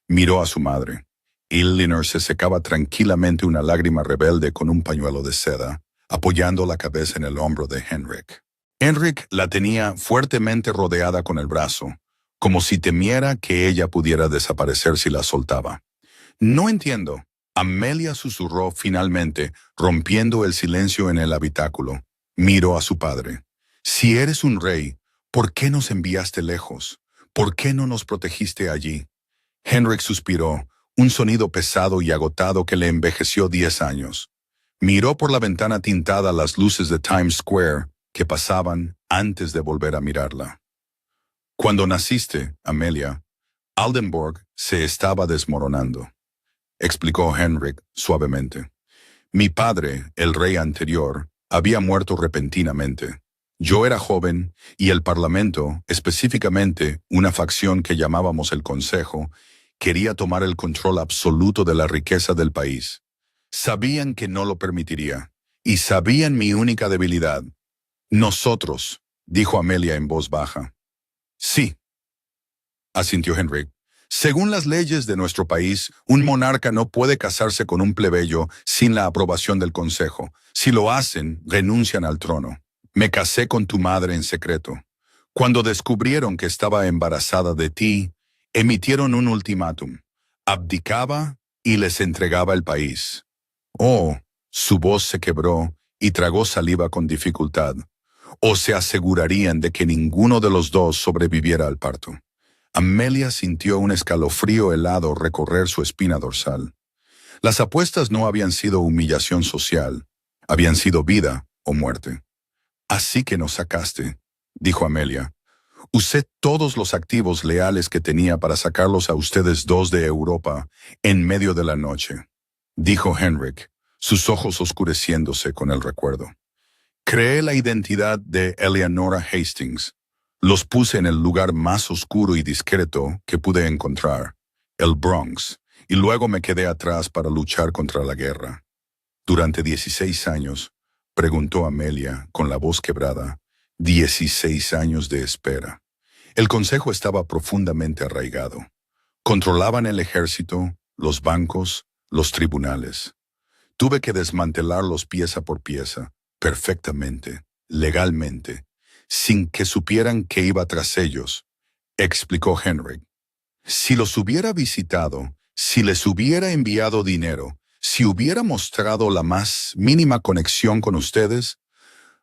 Miró a su madre. Eleanor se secaba tranquilamente una lágrima rebelde con un pañuelo de seda, apoyando la cabeza en el hombro de Henrik. Henrik la tenía fuertemente rodeada con el brazo, como si temiera que ella pudiera desaparecer si la soltaba. No entiendo. Amelia susurró finalmente, rompiendo el silencio en el habitáculo. Miró a su padre. Si eres un rey, ¿por qué nos enviaste lejos? ¿Por qué no nos protegiste allí? Henrik suspiró, un sonido pesado y agotado que le envejeció 10 años. Miró por la ventana tintada las luces de Times Square que pasaban antes de volver a mirarla. Cuando naciste, Amelia, Aldenburg se estaba desmoronando, explicó Henrik suavemente. Mi padre, el rey anterior, había muerto repentinamente. Yo era joven y el Parlamento, específicamente una facción que llamábamos el Consejo, quería tomar el control absoluto de la riqueza del país. Sabían que no lo permitiría, y sabían mi única debilidad. Nosotros, dijo Amelia en voz baja. Sí, asintió Henrik. Según las leyes de nuestro país, un monarca no puede casarse con un plebeyo sin la aprobación del Consejo. Si lo hacen, renuncian al trono. Me casé con tu madre en secreto. Cuando descubrieron que estaba embarazada de ti, emitieron un ultimátum. Abdicaba y les entregaba el país. Oh, su voz se quebró y tragó saliva con dificultad. O se asegurarían de que ninguno de los dos sobreviviera al parto. Amelia sintió un escalofrío helado recorrer su espina dorsal. Las apuestas no habían sido humillación social, habían sido vida o muerte. Así que nos sacaste, dijo Amelia. Usé todos los activos leales que tenía para sacarlos a ustedes dos de Europa en medio de la noche, dijo Henrik, sus ojos oscureciéndose con el recuerdo. Creé la identidad de Eleanora Hastings. Los puse en el lugar más oscuro y discreto que pude encontrar, el Bronx, y luego me quedé atrás para luchar contra la guerra. Durante 16 años, preguntó Amelia con la voz quebrada, 16 años de espera. El Consejo estaba profundamente arraigado. Controlaban el ejército, los bancos, los tribunales. Tuve que desmantelarlos pieza por pieza, perfectamente, legalmente, sin que supieran que iba tras ellos, explicó Henrik. Si los hubiera visitado, si les hubiera enviado dinero, si hubiera mostrado la más mínima conexión con ustedes,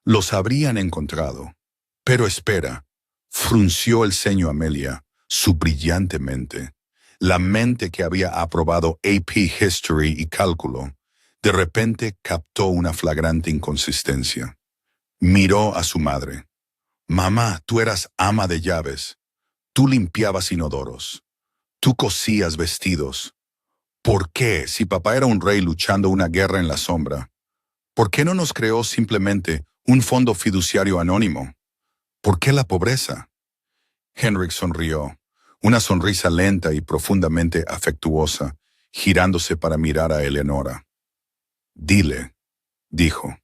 los habrían encontrado. Pero espera, frunció el ceño Amelia, su brillante mente. La mente que había aprobado AP History y cálculo, de repente captó una flagrante inconsistencia. Miró a su madre. Mamá, tú eras ama de llaves. Tú limpiabas inodoros. Tú cosías vestidos. ¿Por qué, si papá era un rey luchando una guerra en la sombra? ¿Por qué no nos creó simplemente un fondo fiduciario anónimo? ¿Por qué la pobreza? Henrik sonrió, una sonrisa lenta y profundamente afectuosa, girándose para mirar a Eleanora. Dile, dijo.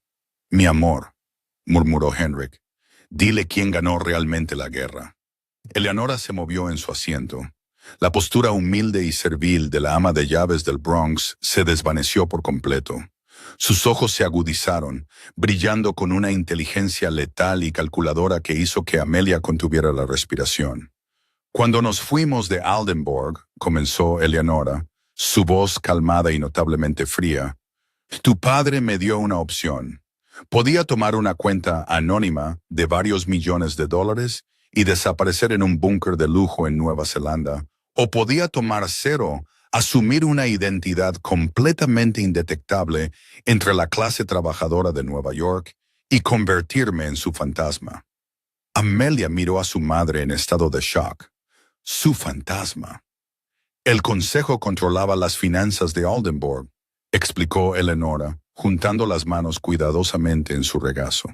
Mi amor, murmuró Henrik. Dile quién ganó realmente la guerra. Eleanora se movió en su asiento. La postura humilde y servil de la ama de llaves del Bronx se desvaneció por completo. Sus ojos se agudizaron, brillando con una inteligencia letal y calculadora que hizo que Amelia contuviera la respiración. Cuando nos fuimos de Aldenburg, comenzó Eleanora, su voz calmada y notablemente fría, tu padre me dio una opción. Podía tomar una cuenta anónima de varios millones de dólares y desaparecer en un búnker de lujo en Nueva Zelanda, o podía tomar cero, asumir una identidad completamente indetectable entre la clase trabajadora de Nueva York y convertirme en su fantasma. Amelia miró a su madre en estado de shock. Su fantasma. El Consejo controlaba las finanzas de Oldenburg, explicó Eleanora, juntando las manos cuidadosamente en su regazo.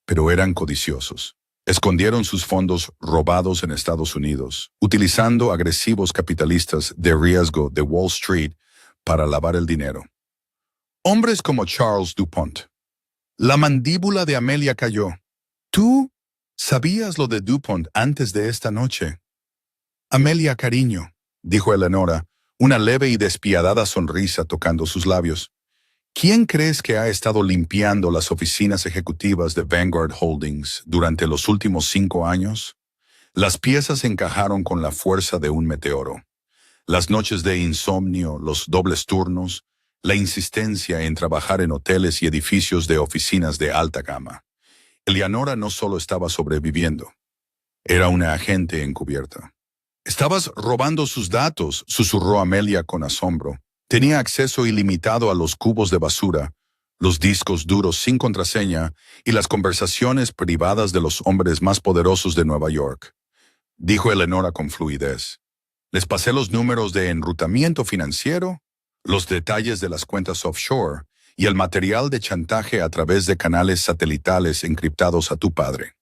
Pero eran codiciosos. Escondieron sus fondos robados en Estados Unidos, utilizando agresivos capitalistas de riesgo de Wall Street para lavar el dinero. Hombres como Charles DuPont. La mandíbula de Amelia cayó. ¿Tú sabías lo de DuPont antes de esta noche? Amelia, cariño, dijo Eleanora, una leve y despiadada sonrisa tocando sus labios. ¿Quién crees que ha estado limpiando las oficinas ejecutivas de Vanguard Holdings durante los últimos 5 años? Las piezas encajaron con la fuerza de un meteoro. Las noches de insomnio, los dobles turnos, la insistencia en trabajar en hoteles y edificios de oficinas de alta gama. Eleanora no solo estaba sobreviviendo, era una agente encubierta. Estabas robando sus datos, susurró Amelia con asombro. Tenía acceso ilimitado a los cubos de basura, los discos duros sin contraseña y las conversaciones privadas de los hombres más poderosos de Nueva York, dijo Eleanora con fluidez. Les pasé los números de enrutamiento financiero, los detalles de las cuentas offshore y el material de chantaje a través de canales satelitales encriptados a tu padre.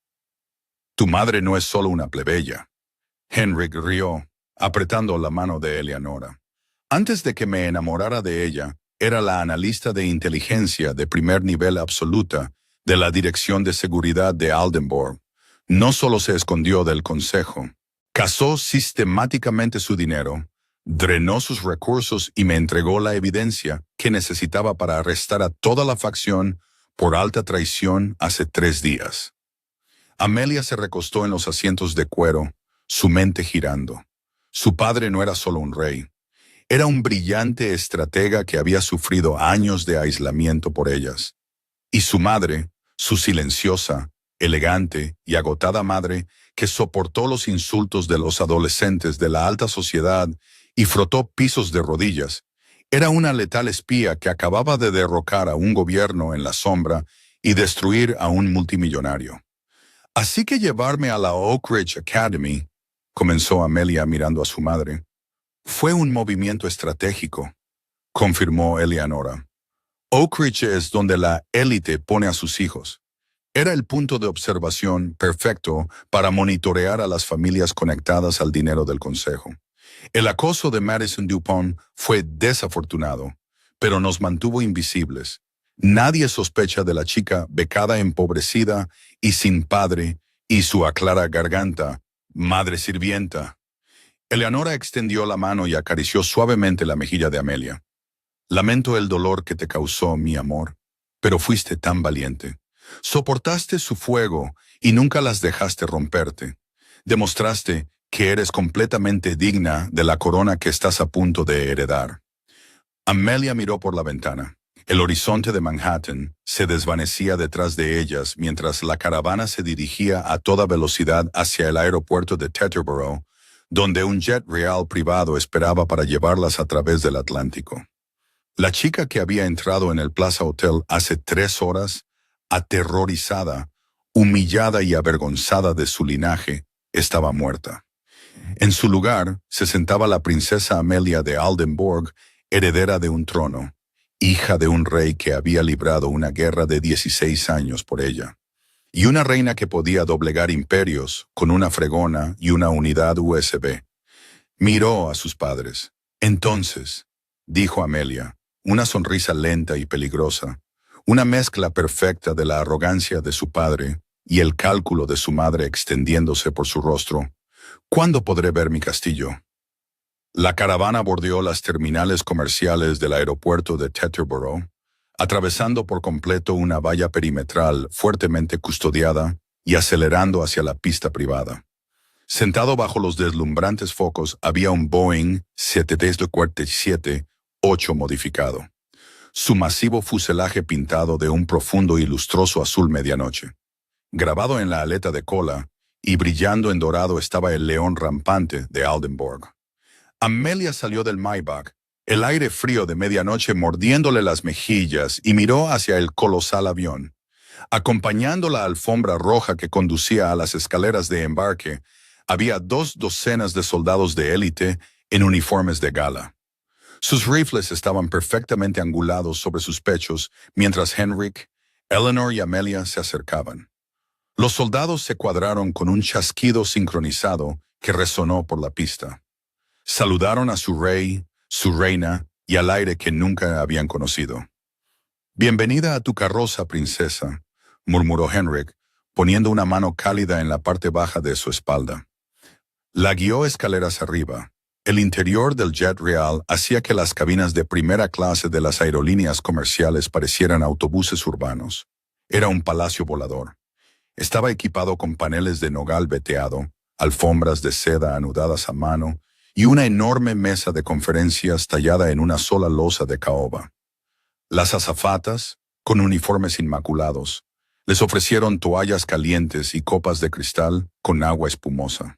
Tu madre no es solo una plebeya. Henrik rió, apretando la mano de Eleanora. Antes de que me enamorara de ella, era la analista de inteligencia de primer nivel absoluta de la Dirección de Seguridad de Aldenborg. No solo se escondió del consejo, cazó sistemáticamente su dinero, drenó sus recursos y me entregó la evidencia que necesitaba para arrestar a toda la facción por alta traición hace 3 días. Amelia se recostó en los asientos de cuero, su mente girando. Su padre no era solo un rey. Era un brillante estratega que había sufrido años de aislamiento por ellas. Y su madre, su silenciosa, elegante y agotada madre, que soportó los insultos de los adolescentes de la alta sociedad y frotó pisos de rodillas, era una letal espía que acababa de derrocar a un gobierno en la sombra y destruir a un multimillonario. Así que llevarme a la Oak Ridge Academy, comenzó Amelia mirando a su madre, fue un movimiento estratégico, confirmó Eleanora. Oak Ridge es donde la élite pone a sus hijos. Era el punto de observación perfecto para monitorear a las familias conectadas al dinero del consejo. El acoso de Madison Dupont fue desafortunado, pero nos mantuvo invisibles. Nadie sospecha de la chica becada, empobrecida y sin padre, y su aclara garganta, madre sirvienta. Eleanora extendió la mano y acarició suavemente la mejilla de Amelia. Lamento el dolor que te causó, mi amor, pero fuiste tan valiente. Soportaste su fuego y nunca las dejaste romperte. Demostraste que eres completamente digna de la corona que estás a punto de heredar. Amelia miró por la ventana. El horizonte de Manhattan se desvanecía detrás de ellas mientras la caravana se dirigía a toda velocidad hacia el aeropuerto de Teterboro, donde un jet real privado esperaba para llevarlas a través del Atlántico. La chica que había entrado en el Plaza Hotel hace 3 horas, aterrorizada, humillada y avergonzada de su linaje, estaba muerta. En su lugar se sentaba la princesa Amelia de Aldenborg, heredera de un trono, hija de un rey que había librado una guerra de 16 años por ella, y una reina que podía doblegar imperios con una fregona y una unidad USB. Miró a sus padres. Entonces, dijo Amelia, una sonrisa lenta y peligrosa, una mezcla perfecta de la arrogancia de su padre y el cálculo de su madre extendiéndose por su rostro. ¿Cuándo podré ver mi castillo? La caravana bordeó las terminales comerciales del aeropuerto de Teterboro, atravesando por completo una valla perimetral fuertemente custodiada y acelerando hacia la pista privada. Sentado bajo los deslumbrantes focos había un Boeing 747-8 modificado, su masivo fuselaje pintado de un profundo y lustroso azul medianoche. Grabado en la aleta de cola y brillando en dorado estaba el león rampante de Aldenborg. Amelia salió del Maybach, el aire frío de medianoche mordiéndole las mejillas, y miró hacia el colosal avión. Acompañando la alfombra roja que conducía a las escaleras de embarque, había 2 docenas de soldados de élite en uniformes de gala. Sus rifles estaban perfectamente angulados sobre sus pechos mientras Henrik, Eleanor y Amelia se acercaban. Los soldados se cuadraron con un chasquido sincronizado que resonó por la pista. Saludaron a su rey, su reina y al aire que nunca habían conocido. «Bienvenida a tu carroza, princesa», murmuró Henrik, poniendo una mano cálida en la parte baja de su espalda. La guió escaleras arriba. El interior del jet real hacía que las cabinas de primera clase de las aerolíneas comerciales parecieran autobuses urbanos. Era un palacio volador. Estaba equipado con paneles de nogal veteado, alfombras de seda anudadas a mano y una enorme mesa de conferencias tallada en una sola losa de caoba. Las azafatas, con uniformes inmaculados, les ofrecieron toallas calientes y copas de cristal con agua espumosa.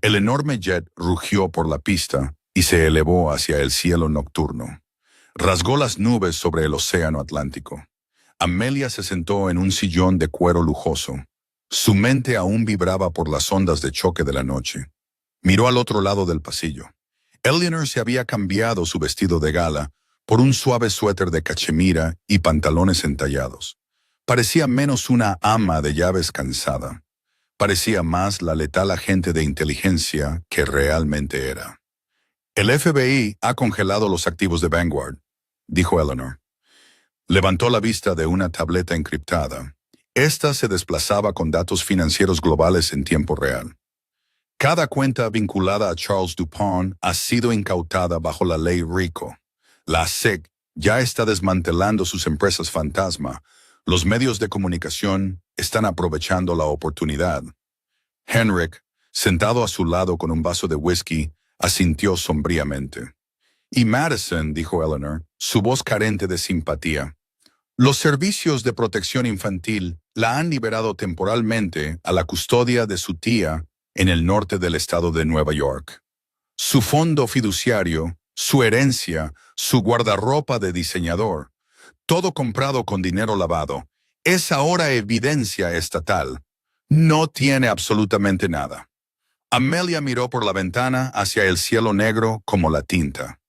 El enorme jet rugió por la pista y se elevó hacia el cielo nocturno. Rasgó las nubes sobre el océano Atlántico. Amelia se sentó en un sillón de cuero lujoso. Su mente aún vibraba por las ondas de choque de la noche. Miró al otro lado del pasillo. Eleanor se había cambiado su vestido de gala por un suave suéter de cachemira y pantalones entallados. Parecía menos una ama de llaves cansada. Parecía más la letal agente de inteligencia que realmente era. El FBI ha congelado los activos de Vanguard, dijo Eleanor. Levantó la vista de una tableta encriptada. Esta se desplazaba con datos financieros globales en tiempo real. Cada cuenta vinculada a Charles Dupont ha sido incautada bajo la ley RICO. La SEC ya está desmantelando sus empresas fantasma. Los medios de comunicación están aprovechando la oportunidad. Henrik, sentado a su lado con un vaso de whisky, asintió sombríamente. Y Madison, dijo Eleanor, su voz carente de simpatía. Los servicios de protección infantil la han liberado temporalmente a la custodia de su tía en el norte del estado de Nueva York. Su fondo fiduciario, su herencia, su guardarropa de diseñador, todo comprado con dinero lavado, es ahora evidencia estatal. No tiene absolutamente nada. Amelia miró por la ventana hacia el cielo negro como la tinta.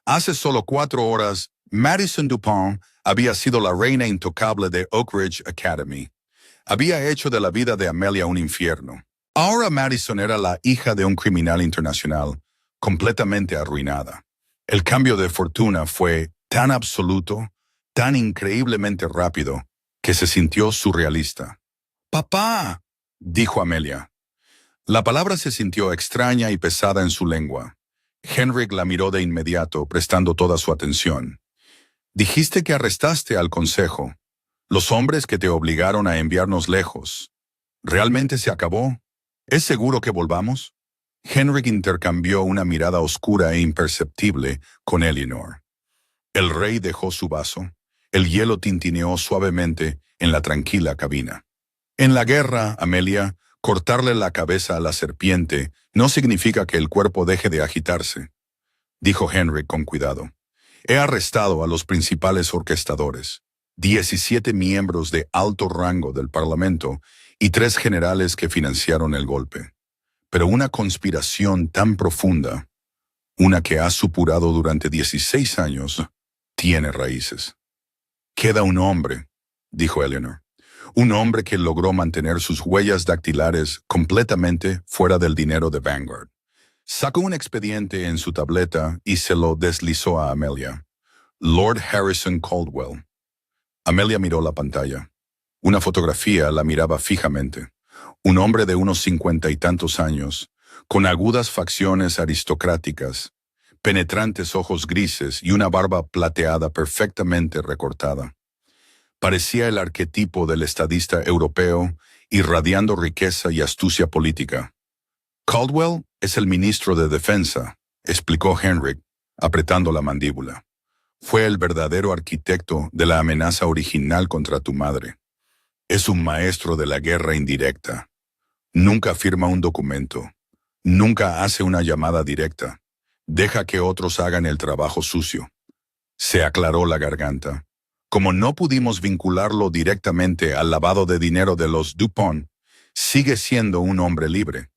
Hace solo 4 horas, Madison Dupont había sido la reina intocable de Oak Ridge Academy. Había hecho de la vida de Amelia un infierno. Ahora Madison era la hija de un criminal internacional, completamente arruinada. El cambio de fortuna fue tan absoluto, tan increíblemente rápido, que se sintió surrealista. «¡Papá!», dijo Amelia. La palabra se sintió extraña y pesada en su lengua. Henrik la miró de inmediato, prestando toda su atención. «Dijiste que arrestaste al consejo. Los hombres que te obligaron a enviarnos lejos. ¿Realmente se acabó? ¿Es seguro que volvamos?» Henrik intercambió una mirada oscura e imperceptible con Eleanor. El rey dejó su vaso. El hielo tintineó suavemente en la tranquila cabina. En la guerra, Amelia, cortarle la cabeza a la serpiente no significa que el cuerpo deje de agitarse, dijo Henrik con cuidado. He arrestado a los principales orquestadores, 17 miembros de alto rango del Parlamento y 3 generales que financiaron el golpe. Pero una conspiración tan profunda, una que ha supurado durante 16 años, tiene raíces. «Queda un hombre», dijo Eleanor. «Un hombre que logró mantener sus huellas dactilares completamente fuera del dinero de Vanguard». Sacó un expediente en su tableta y se lo deslizó a Amelia. «Lord Harrison Caldwell». Amelia miró la pantalla. Una fotografía la miraba fijamente. Un hombre de unos 50 y tantos años, con agudas facciones aristocráticas, penetrantes ojos grises y una barba plateada perfectamente recortada. Parecía el arquetipo del estadista europeo, irradiando riqueza y astucia política. «Caldwell es el ministro de Defensa», explicó Henrik, apretando la mandíbula. «Fue el verdadero arquitecto de la amenaza original contra tu madre. Es un maestro de la guerra indirecta. Nunca firma un documento. Nunca hace una llamada directa. Deja que otros hagan el trabajo sucio». Se aclaró la garganta. Como no pudimos vincularlo directamente al lavado de dinero de los Dupont, sigue siendo un hombre libre.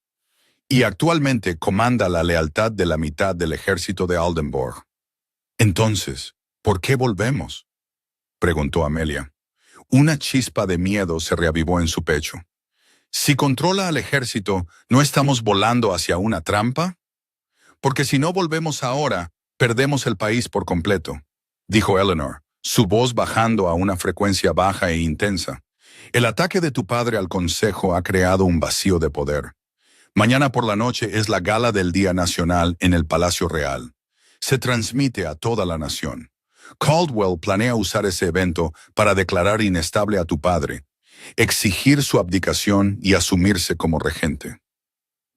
Y actualmente comanda la lealtad de la mitad del ejército de Oldenburg. «Entonces, ¿por qué volvemos?», preguntó Amelia. Una chispa de miedo se reavivó en su pecho. «Si controla al ejército, ¿no estamos volando hacia una trampa? Porque si no volvemos ahora, perdemos el país por completo», dijo Eleanor, su voz bajando a una frecuencia baja e intensa. «El ataque de tu padre al consejo ha creado un vacío de poder. Mañana por la noche es la gala del Día Nacional en el Palacio Real. Se transmite a toda la nación. Caldwell planea usar ese evento para declarar inestable a tu padre, exigir su abdicación y asumirse como regente.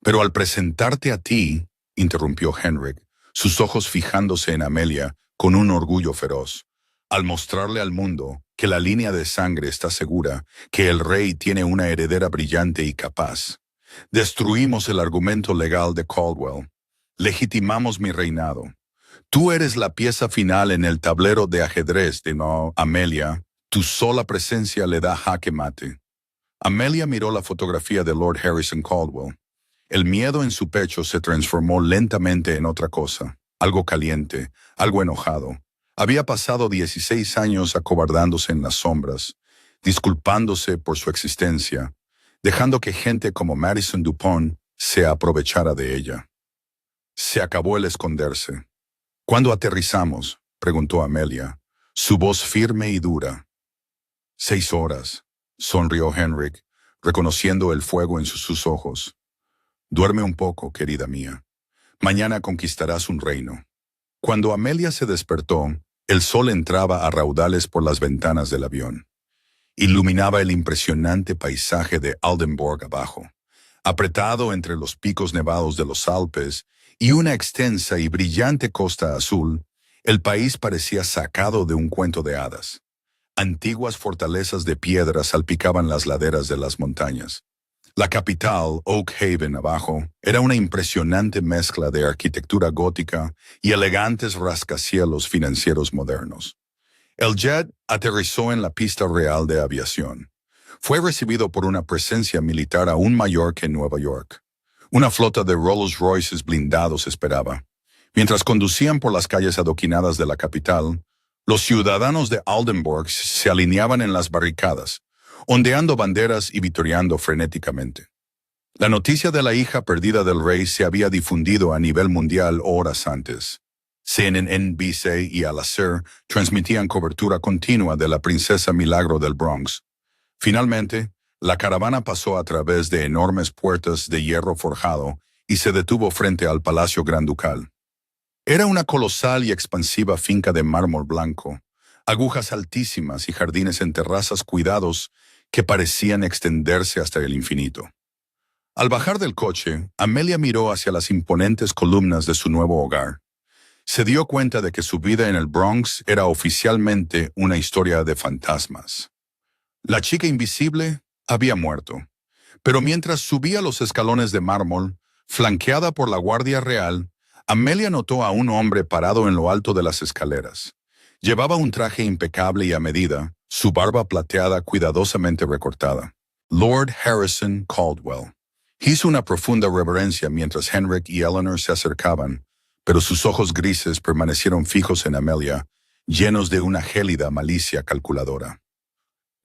Pero al presentarte a ti», interrumpió Henrik, sus ojos fijándose en Amelia con un orgullo feroz, «al mostrarle al mundo que la línea de sangre está segura, que el rey tiene una heredera brillante y capaz. Destruimos el argumento legal de Caldwell. Legitimamos mi reinado. Tú eres la pieza final en el tablero de ajedrez de no, Amelia. Tu sola presencia le da jaque mate». Amelia miró la fotografía de Lord Harrison Caldwell. El miedo en su pecho se transformó lentamente en otra cosa, algo caliente, algo enojado. Había pasado 16 años acobardándose en las sombras, disculpándose por su existencia, dejando que gente como Madison Dupont se aprovechara de ella. Se acabó el esconderse. ¿Cuándo aterrizamos?, preguntó Amelia, su voz firme y dura. 6 horas, sonrió Henrik, reconociendo el fuego en sus ojos. Duerme un poco, querida mía. Mañana conquistarás un reino. Cuando Amelia se despertó, el sol entraba a raudales por las ventanas del avión. Iluminaba el impresionante paisaje de Altenburg abajo, apretado entre los picos nevados de los Alpes y una extensa y brillante costa azul. El país parecía sacado de un cuento de hadas. Antiguas fortalezas de piedra salpicaban las laderas de las montañas. La capital, Oak Haven abajo, era una impresionante mezcla de arquitectura gótica y elegantes rascacielos financieros modernos. El jet aterrizó en la pista real de aviación. Fue recibido por una presencia militar aún mayor que en Nueva York. Una flota de Rolls Royces blindados esperaba. Mientras conducían por las calles adoquinadas de la capital, los ciudadanos de Altenburg se alineaban en las barricadas, ondeando banderas y vitoreando frenéticamente. La noticia de la hija perdida del rey se había difundido a nivel mundial horas antes. CNN, NBC y Al Jazeera transmitían cobertura continua de la princesa Milagro del Bronx. Finalmente, la caravana pasó a través de enormes puertas de hierro forjado y se detuvo frente al Palacio Gran Ducal. Era una colosal y expansiva finca de mármol blanco, agujas altísimas y jardines en terrazas cuidados que parecían extenderse hasta el infinito. Al bajar del coche, Amelia miró hacia las imponentes columnas de su nuevo hogar. Se dio cuenta de que su vida en el Bronx era oficialmente una historia de fantasmas. La chica invisible había muerto, pero mientras subía los escalones de mármol, flanqueada por la Guardia Real, Amelia notó a un hombre parado en lo alto de las escaleras. Llevaba un traje impecable y a medida, su barba plateada cuidadosamente recortada. Lord Harrison Caldwell. Hizo una profunda reverencia mientras Henrik y Eleanor se acercaban, pero sus ojos grises permanecieron fijos en Amelia, llenos de una gélida malicia calculadora.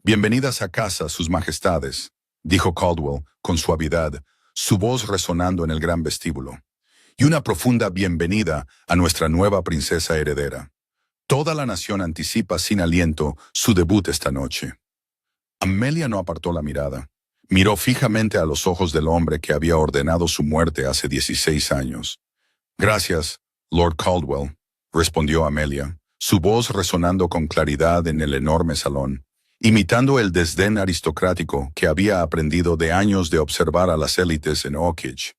«Bienvenidas a casa, sus majestades», dijo Caldwell con suavidad, su voz resonando en el gran vestíbulo. «Y una profunda bienvenida a nuestra nueva princesa heredera. Toda la nación anticipa sin aliento su debut esta noche». Amelia no apartó la mirada. Miró fijamente a los ojos del hombre que había ordenado su muerte hace 16 años. «Gracias, Lord Caldwell», respondió Amelia, su voz resonando con claridad en el enorme salón, imitando el desdén aristocrático que había aprendido de años de observar a las élites en Oakage.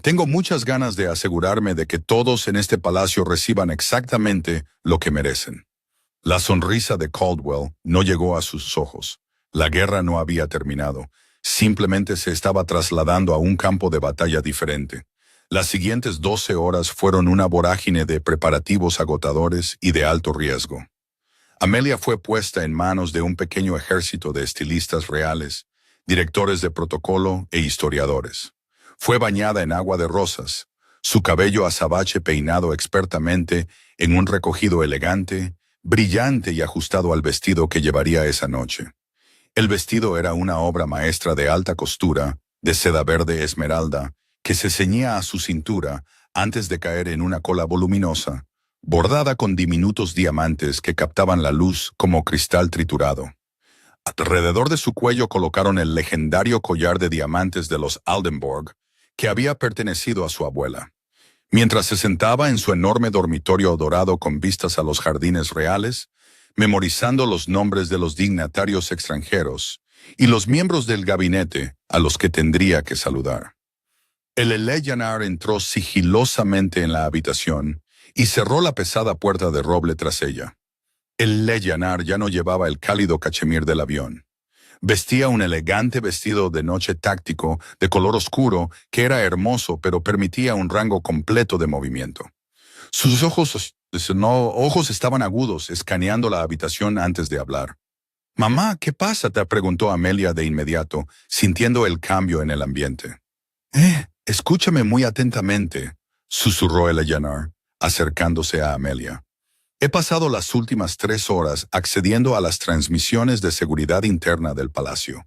«Tengo muchas ganas de asegurarme de que todos en este palacio reciban exactamente lo que merecen». La sonrisa de Caldwell no llegó a sus ojos. La guerra no había terminado. Simplemente se estaba trasladando a un campo de batalla diferente. Las siguientes 12 horas fueron una vorágine de preparativos agotadores y de alto riesgo. Amelia fue puesta en manos de un pequeño ejército de estilistas reales, directores de protocolo e historiadores. Fue bañada en agua de rosas, su cabello azabache peinado expertamente en un recogido elegante, brillante y ajustado al vestido que llevaría esa noche. El vestido era una obra maestra de alta costura, de seda verde esmeralda, que se ceñía a su cintura antes de caer en una cola voluminosa, bordada con diminutos diamantes que captaban la luz como cristal triturado. Alrededor de su cuello colocaron el legendario collar de diamantes de los Altenburg, que había pertenecido a su abuela. Mientras se sentaba en su enorme dormitorio dorado con vistas a los jardines reales, memorizando los nombres de los dignatarios extranjeros y los miembros del gabinete a los que tendría que saludar. El Leyanar entró sigilosamente en la habitación y cerró la pesada puerta de roble tras ella. El Leyanar ya no llevaba el cálido cachemir del avión. Vestía un elegante vestido de noche táctico de color oscuro que era hermoso pero permitía un rango completo de movimiento. Sus ojos estaban agudos, escaneando la habitación antes de hablar. «Mamá, ¿qué pasa?», te preguntó Amelia de inmediato, sintiendo el cambio en el ambiente. Escúchame muy atentamente, susurró Eleanor, acercándose a Amelia. He pasado las últimas 3 horas accediendo a las transmisiones de seguridad interna del palacio.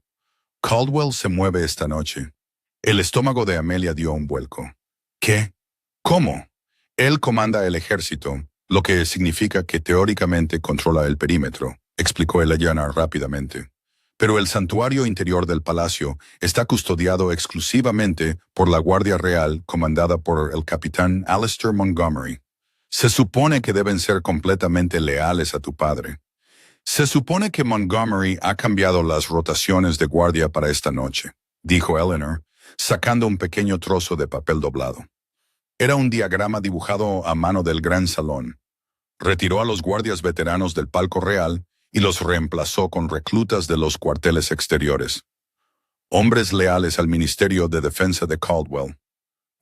Caldwell se mueve esta noche. El estómago de Amelia dio un vuelco. ¿Qué? ¿Cómo? Él comanda el ejército, lo que significa que teóricamente controla el perímetro, explicó Eleanor rápidamente. Pero el santuario interior del palacio está custodiado exclusivamente por la Guardia Real comandada por el capitán Alistair Montgomery. Se supone que deben ser completamente leales a tu padre. Se supone que Montgomery ha cambiado las rotaciones de guardia para esta noche, dijo Eleanor, sacando un pequeño trozo de papel doblado. Era un diagrama dibujado a mano del gran salón. Retiró a los guardias veteranos del palco real y los reemplazó con reclutas de los cuarteles exteriores. Hombres leales al Ministerio de Defensa de Caldwell.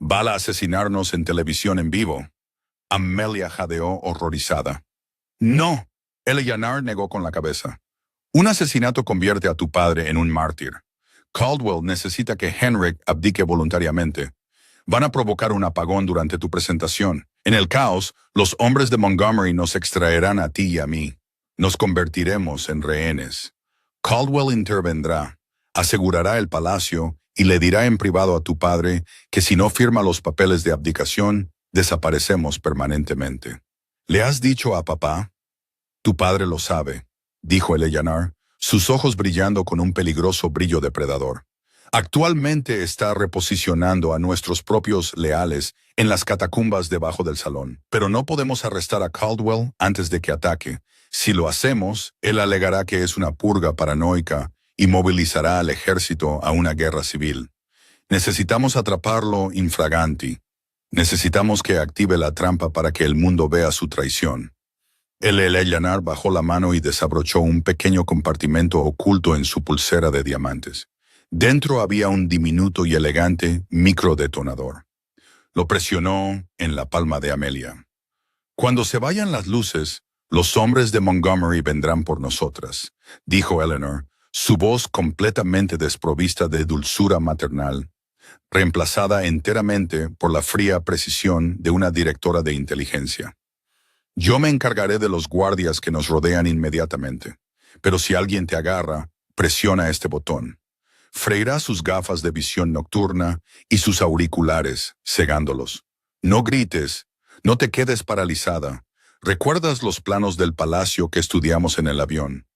¿Va a asesinarnos en televisión en vivo? Amelia jadeó horrorizada. No, Eleanor negó con la cabeza. Un asesinato convierte a tu padre en un mártir. Caldwell necesita que Henrik abdique voluntariamente. Van a provocar un apagón durante tu presentación. En el caos, los hombres de Montgomery nos extraerán a ti y a mí. Nos convertiremos en rehenes. Caldwell intervendrá, asegurará el palacio y le dirá en privado a tu padre que si no firma los papeles de abdicación, desaparecemos permanentemente. ¿Le has dicho a papá? Tu padre lo sabe, dijo Eleanor, sus ojos brillando con un peligroso brillo depredador. Actualmente está reposicionando a nuestros propios leales en las catacumbas debajo del salón, pero no podemos arrestar a Caldwell antes de que ataque. Si lo hacemos, él alegará que es una purga paranoica y movilizará al ejército a una guerra civil. Necesitamos atraparlo infraganti. Necesitamos que active la trampa para que el mundo vea su traición. Eleanor bajó la mano y desabrochó un pequeño compartimento oculto en su pulsera de diamantes. Dentro había un diminuto y elegante microdetonador. Lo presionó en la palma de Amelia. Cuando se vayan las luces, los hombres de Montgomery vendrán por nosotras, dijo Eleanor, su voz completamente desprovista de dulzura maternal, reemplazada enteramente por la fría precisión de una directora de inteligencia. Yo me encargaré de los guardias que nos rodean inmediatamente, pero si alguien te agarra, presiona este botón. Freirá sus gafas de visión nocturna y sus auriculares, cegándolos. No grites, no te quedes paralizada. ¿Recuerdas los planos del palacio que estudiamos en el avión?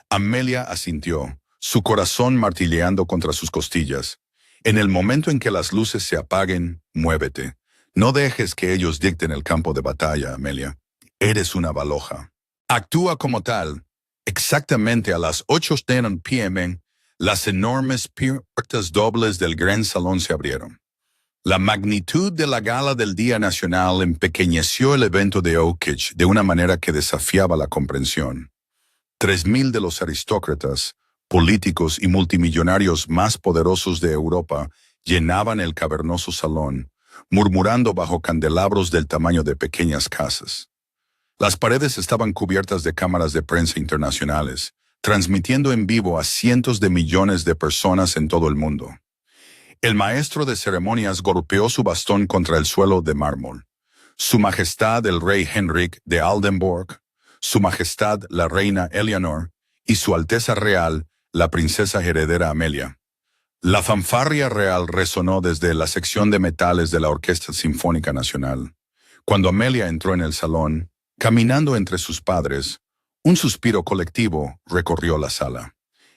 Amelia asintió, su corazón martilleando contra sus costillas. En el momento en que las luces se apaguen, muévete. No dejes que ellos dicten el campo de batalla, Amelia. Eres una baloja. Actúa como tal. Exactamente a las 8:10 p.m., las enormes puertas dobles del gran salón se abrieron. La magnitud de la gala del Día Nacional empequeñeció el evento de Oakage de una manera que desafiaba la comprensión. 3,000 de los aristócratas, políticos y multimillonarios más poderosos de Europa llenaban el cavernoso salón, murmurando bajo candelabros del tamaño de pequeñas casas. Las paredes estaban cubiertas de cámaras de prensa internacionales, transmitiendo en vivo a cientos de millones de personas en todo el mundo. El maestro de ceremonias golpeó su bastón contra el suelo de mármol. Su Majestad el Rey Henrik de Oldenburg, Su Majestad la Reina Eleanor y Su Alteza Real, la Princesa Heredera Amelia. La fanfarria real resonó desde la sección de metales de la Orquesta Sinfónica Nacional. Cuando Amelia entró en el salón, caminando entre sus padres, un suspiro colectivo recorrió la sala.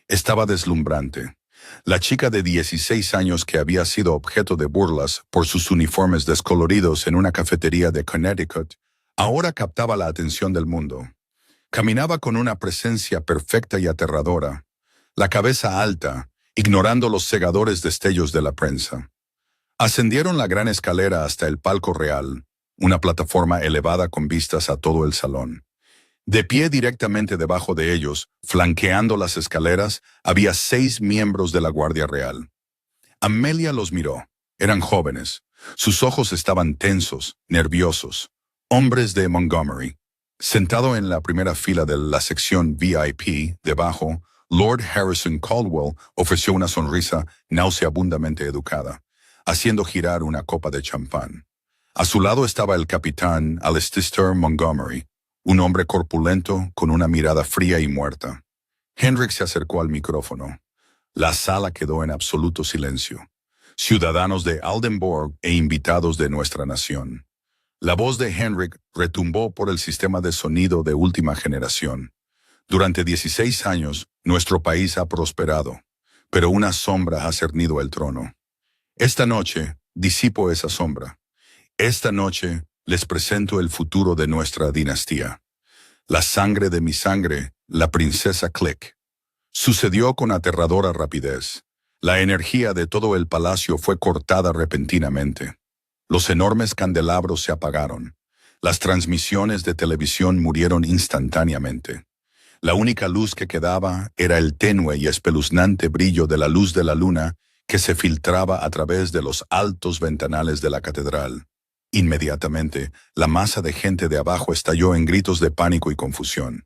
Estaba deslumbrante. La chica de 16 años que había sido objeto de burlas por sus uniformes descoloridos en una cafetería de Connecticut, ahora captaba la atención del mundo. Caminaba con una presencia perfecta y aterradora, la cabeza alta, ignorando los cegadores destellos de la prensa. Ascendieron la gran escalera hasta el palco real, una plataforma elevada con vistas a todo el salón. De pie directamente debajo de ellos, flanqueando las escaleras, había 6 miembros de la Guardia Real. Amelia los miró. Eran jóvenes. Sus ojos estaban tensos, nerviosos. Hombres de Montgomery. Sentado en la primera fila de la sección VIP, debajo, Lord Harrison Caldwell ofreció una sonrisa nauseabundamente educada. haciendo girar una copa de champán. A su lado estaba el capitán Alistair Montgomery, un hombre corpulento con una mirada fría y muerta. Henrik se acercó al micrófono. La sala quedó en absoluto silencio. Ciudadanos de Aldenburg e invitados de nuestra nación. La voz de Henrik retumbó por el sistema de sonido de última generación. Durante 16 años, nuestro país ha prosperado, pero una sombra ha cernido el trono. Esta noche, disipo esa sombra. Esta noche, les presento el futuro de nuestra dinastía. La sangre de mi sangre, la princesa Click. Sucedió con aterradora rapidez. La energía de todo el palacio fue cortada repentinamente. Los enormes candelabros se apagaron. Las transmisiones de televisión murieron instantáneamente. La única luz que quedaba era el tenue y espeluznante brillo de la luz de la luna que se filtraba a través de los altos ventanales de la catedral. Inmediatamente, la masa de gente de abajo estalló en gritos de pánico y confusión.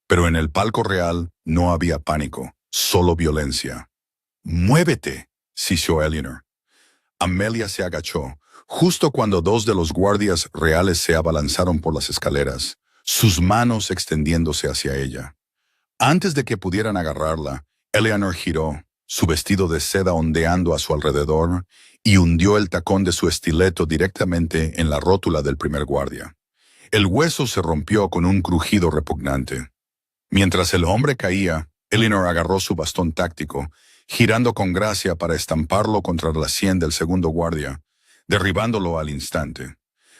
Pero en el palco real no había pánico, solo violencia. «¡Muévete!», sisió Eleanor. Amelia se agachó, justo cuando dos de los guardias reales se abalanzaron por las escaleras, sus manos extendiéndose hacia ella. Antes de que pudieran agarrarla, Eleanor giró, su vestido de seda ondeando a su alrededor, y hundió el tacón de su estileto directamente en la rótula del primer guardia. El hueso se rompió con un crujido repugnante. Mientras el hombre caía, Eleanor agarró su bastón táctico, girando con gracia para estamparlo contra la sien del segundo guardia, derribándolo al instante.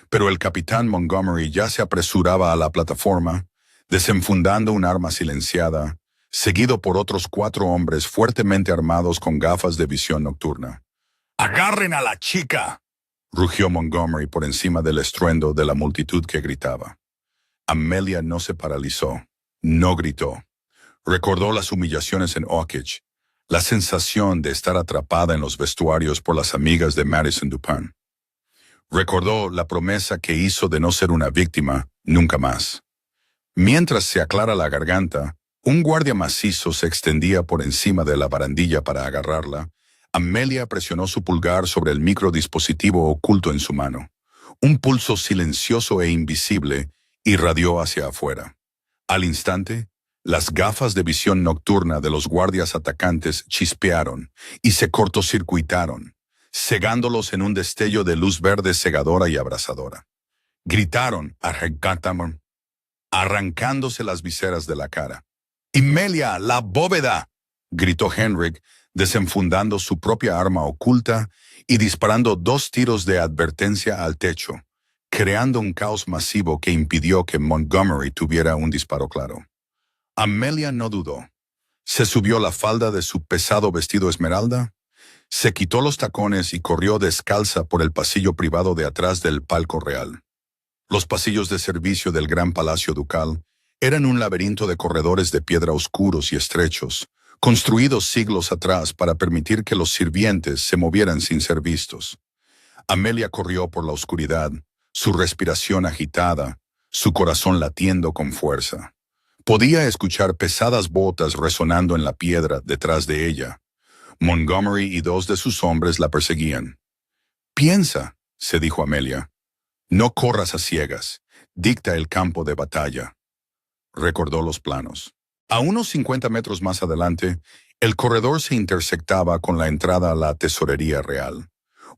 Pero el capitán Montgomery ya se apresuraba a la plataforma, desenfundando un arma silenciada, seguido por otros 4 hombres fuertemente armados con gafas de visión nocturna. «¡Agarren a la chica!», rugió Montgomery por encima del estruendo de la multitud que gritaba. Amelia no se paralizó, no gritó. Recordó las humillaciones en Oakage, la sensación de estar atrapada en los vestuarios por las amigas de Madison Dupin. Recordó la promesa que hizo de no ser una víctima nunca más. Mientras se aclara la garganta, un guardia macizo se extendía por encima de la barandilla para agarrarla. Amelia presionó su pulgar sobre el microdispositivo oculto en su mano. Un pulso silencioso e invisible irradió hacia afuera. Al instante, las gafas de visión nocturna de los guardias atacantes chispearon y se cortocircuitaron, cegándolos en un destello de luz verde cegadora y abrasadora. Gritaron, arrancándose las viseras de la cara. «¡Amelia, la bóveda!», gritó Henrik, desenfundando su propia arma oculta y disparando 2 tiros de advertencia al techo, creando un caos masivo que impidió que Montgomery tuviera un disparo claro. Amelia no dudó. Se subió la falda de su pesado vestido esmeralda, se quitó los tacones y corrió descalza por el pasillo privado de atrás del palco real. Los pasillos de servicio del gran palacio ducal eran un laberinto de corredores de piedra oscuros y estrechos, construidos siglos atrás para permitir que los sirvientes se movieran sin ser vistos. Amelia corrió por la oscuridad, su respiración agitada, su corazón latiendo con fuerza. Podía escuchar pesadas botas resonando en la piedra detrás de ella. Montgomery y 2 de sus hombres la perseguían. «Piensa», se dijo Amelia. «No corras a ciegas. Dicta el campo de batalla». Recordó los planos. A unos 50 metros más adelante, el corredor se intersectaba con la entrada a la tesorería real.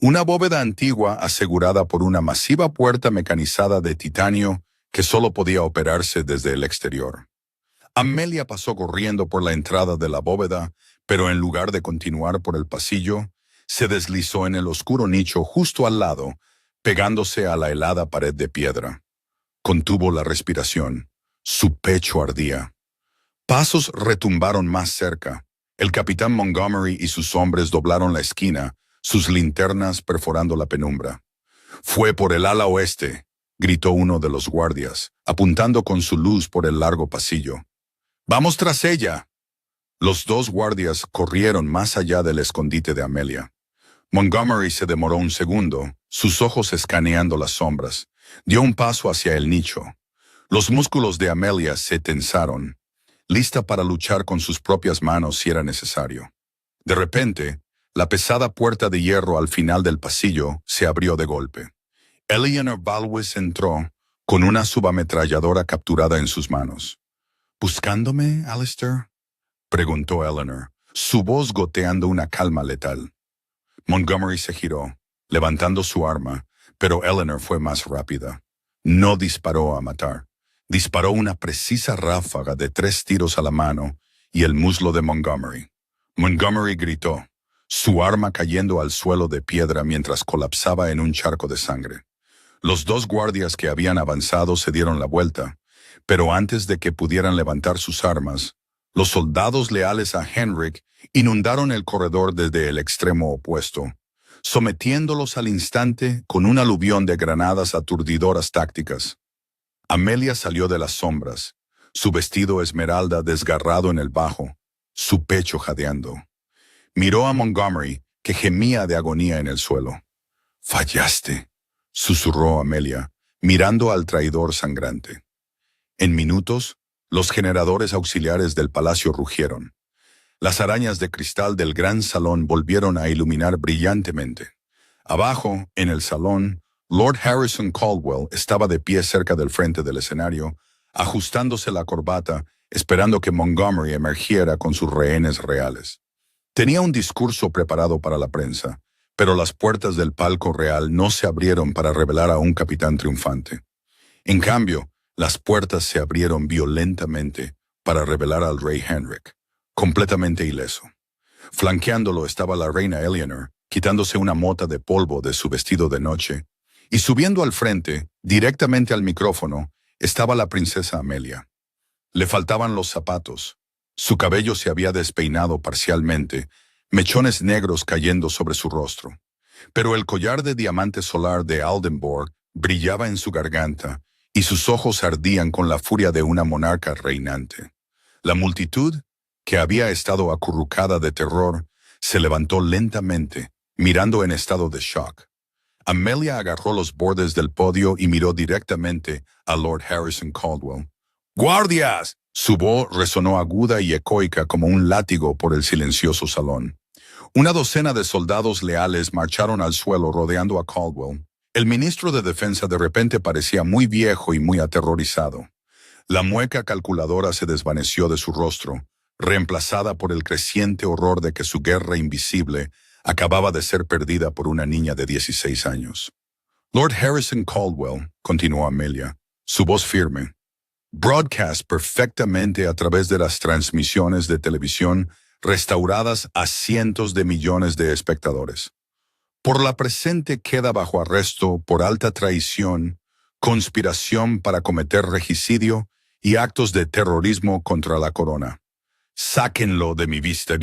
Una bóveda antigua asegurada por una masiva puerta mecanizada de titanio que solo podía operarse desde el exterior. Amelia pasó corriendo por la entrada de la bóveda, pero en lugar de continuar por el pasillo, se deslizó en el oscuro nicho justo al lado, pegándose a la helada pared de piedra. Contuvo la respiración. Su pecho ardía. Pasos retumbaron más cerca. El capitán Montgomery y sus hombres doblaron la esquina, sus linternas perforando la penumbra. «Fue por el ala oeste», gritó uno de los guardias, apuntando con su luz por el largo pasillo. «¡Vamos tras ella!». Los 2 guardias corrieron más allá del escondite de Amelia. Montgomery se demoró un segundo, sus ojos escaneando las sombras. Dio un paso hacia el nicho. Los músculos de Amelia se tensaron, lista para luchar con sus propias manos si era necesario. De repente, La pesada puerta de hierro al final del pasillo se abrió de golpe. Eleanor Balwis entró con una subametralladora capturada en sus manos. ¿Buscándome, Alistair?, preguntó Eleanor, su voz goteando una calma letal. Montgomery se giró, levantando su arma, pero Eleanor fue más rápida. No disparó a matar. Disparó una precisa ráfaga de 3 tiros a la mano y el muslo de Montgomery. Montgomery gritó, su arma cayendo al suelo de piedra mientras colapsaba en un charco de sangre. Los 2 guardias que habían avanzado se dieron la vuelta, pero antes de que pudieran levantar sus armas, los soldados leales a Henrik inundaron el corredor desde el extremo opuesto, sometiéndolos al instante con un aluvión de granadas aturdidoras tácticas. Amelia salió de las sombras, su vestido esmeralda desgarrado en el bajo, su pecho jadeando. Miró a Montgomery, que gemía de agonía en el suelo. «Fallaste», susurró Amelia, mirando al traidor sangrante. En minutos, los generadores auxiliares del palacio rugieron. Las arañas de cristal del gran salón volvieron a iluminar brillantemente. Abajo, en el salón, Lord Harrison Caldwell estaba de pie cerca del frente del escenario, ajustándose la corbata, esperando que Montgomery emergiera con sus rehenes reales. Tenía un discurso preparado para la prensa, pero las puertas del palco real no se abrieron para revelar a un capitán triunfante. En cambio, las puertas se abrieron violentamente para revelar al rey Henrik, completamente ileso. Flanqueándolo estaba la reina Eleanor, quitándose una mota de polvo de su vestido de noche, y subiendo al frente, directamente al micrófono, estaba la princesa Amelia. Le faltaban los zapatos. Su cabello se había despeinado parcialmente, mechones negros cayendo sobre su rostro. Pero el collar de diamante solar de Aldenborg brillaba en su garganta, y sus ojos ardían con la furia de una monarca reinante. La multitud, que había estado acurrucada de terror, se levantó lentamente, mirando en estado de shock. Amelia agarró los bordes del podio y miró directamente a Lord Harrison Caldwell. «¡Guardias!», su voz resonó aguda y ecoica como un látigo por el silencioso salón. Una docena de soldados leales marcharon al suelo rodeando a Caldwell. El ministro de Defensa de repente parecía muy viejo y muy aterrorizado. La mueca calculadora se desvaneció de su rostro, reemplazada por el creciente horror de que su guerra invisible acababa de ser perdida por una niña de 16 años. «Lord Harrison Caldwell», continuó Amelia, su voz firme, «broadcast perfectamente a través de las transmisiones de televisión restauradas a cientos de millones de espectadores. Por la presente queda bajo arresto por alta traición, conspiración para cometer regicidio y actos de terrorismo contra la corona. Sáquenlo de mi vista.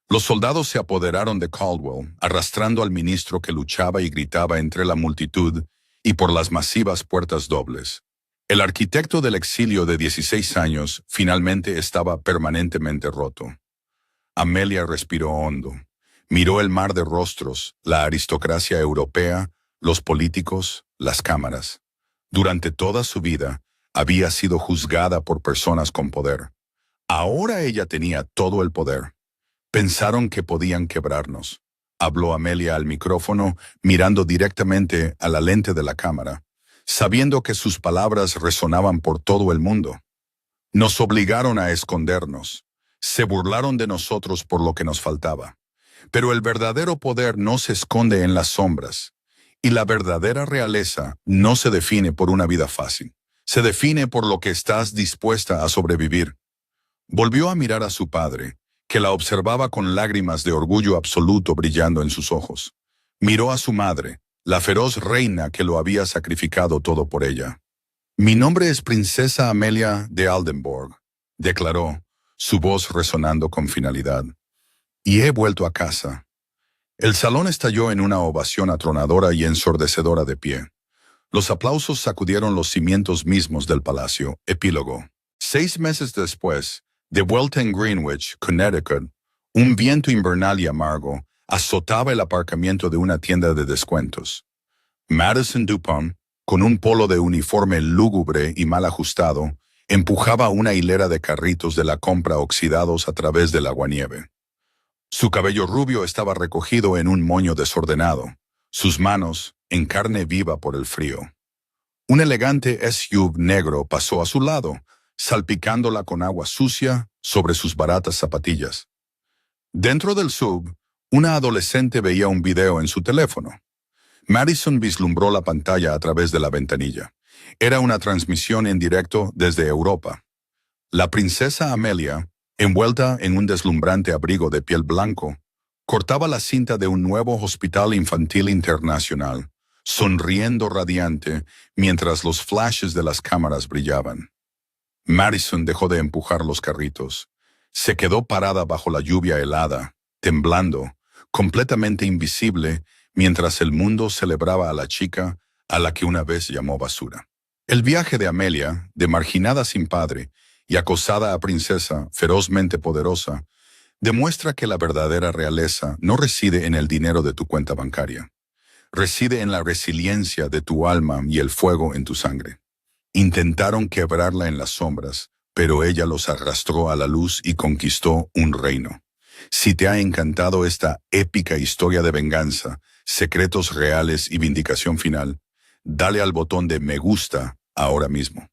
Los soldados se apoderaron de Caldwell, arrastrando al ministro que luchaba y gritaba entre la multitud y por las masivas puertas dobles. El arquitecto del exilio de 16 años finalmente estaba permanentemente roto. Amelia respiró hondo. Miró el mar de rostros, la aristocracia europea, los políticos, las cámaras. Durante toda su vida, había sido juzgada por personas con poder. Ahora ella tenía todo el poder. Pensaron que podían quebrarnos. Habló Amelia al micrófono, mirando directamente a la lente de la cámara, sabiendo que sus palabras resonaban por todo el mundo. Nos obligaron a escondernos. Se burlaron de nosotros por lo que nos faltaba. Pero el verdadero poder no se esconde en las sombras, y la verdadera realeza no se define por una vida fácil. Se define por lo que estás dispuesta a sobrevivir. Volvió a mirar a su padre, que la observaba con lágrimas de orgullo absoluto brillando en sus ojos. Miró a su madre, la feroz reina que lo había sacrificado todo por ella. «Mi nombre es Princesa Amelia de Aldenborg», declaró, su voz resonando con finalidad. «Y he vuelto a casa». El salón estalló en una ovación atronadora y ensordecedora de pie. Los aplausos sacudieron los cimientos mismos del palacio. Epílogo. 6 meses después, de vuelta en Greenwich, Connecticut, un viento invernal y amargo azotaba el aparcamiento de una tienda de descuentos. Madison Dupont, con un polo de uniforme lúgubre y mal ajustado, empujaba una hilera de carritos de la compra oxidados a través del aguanieve. Su cabello rubio estaba recogido en un moño desordenado, sus manos en carne viva por el frío. Un elegante SUV negro pasó a su lado, salpicándola con agua sucia sobre sus baratas zapatillas. Dentro del SUV, una adolescente veía un video en su teléfono. Madison vislumbró la pantalla a través de la ventanilla. Era una transmisión en directo desde Europa. La princesa Amelia, envuelta en un deslumbrante abrigo de piel blanco, cortaba la cinta de un nuevo hospital infantil internacional, sonriendo radiante mientras los flashes de las cámaras brillaban. Madison dejó de empujar los carritos. Se quedó parada bajo la lluvia helada, temblando, completamente invisible, mientras el mundo celebraba a la chica a la que una vez llamó basura. El viaje de Amelia, de marginada sin padre y acosada a princesa ferozmente poderosa, demuestra que la verdadera realeza no reside en el dinero de tu cuenta bancaria. Reside en la resiliencia de tu alma y el fuego en tu sangre. Intentaron quebrarla en las sombras, pero ella los arrastró a la luz y conquistó un reino. Si te ha encantado esta épica historia de venganza, secretos reales y vindicación final, dale al botón de me gusta ahora mismo.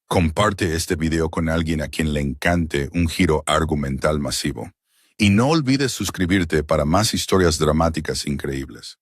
Comparte este video con alguien a quien le encante un giro argumental masivo. Y no olvides suscribirte para más historias dramáticas increíbles.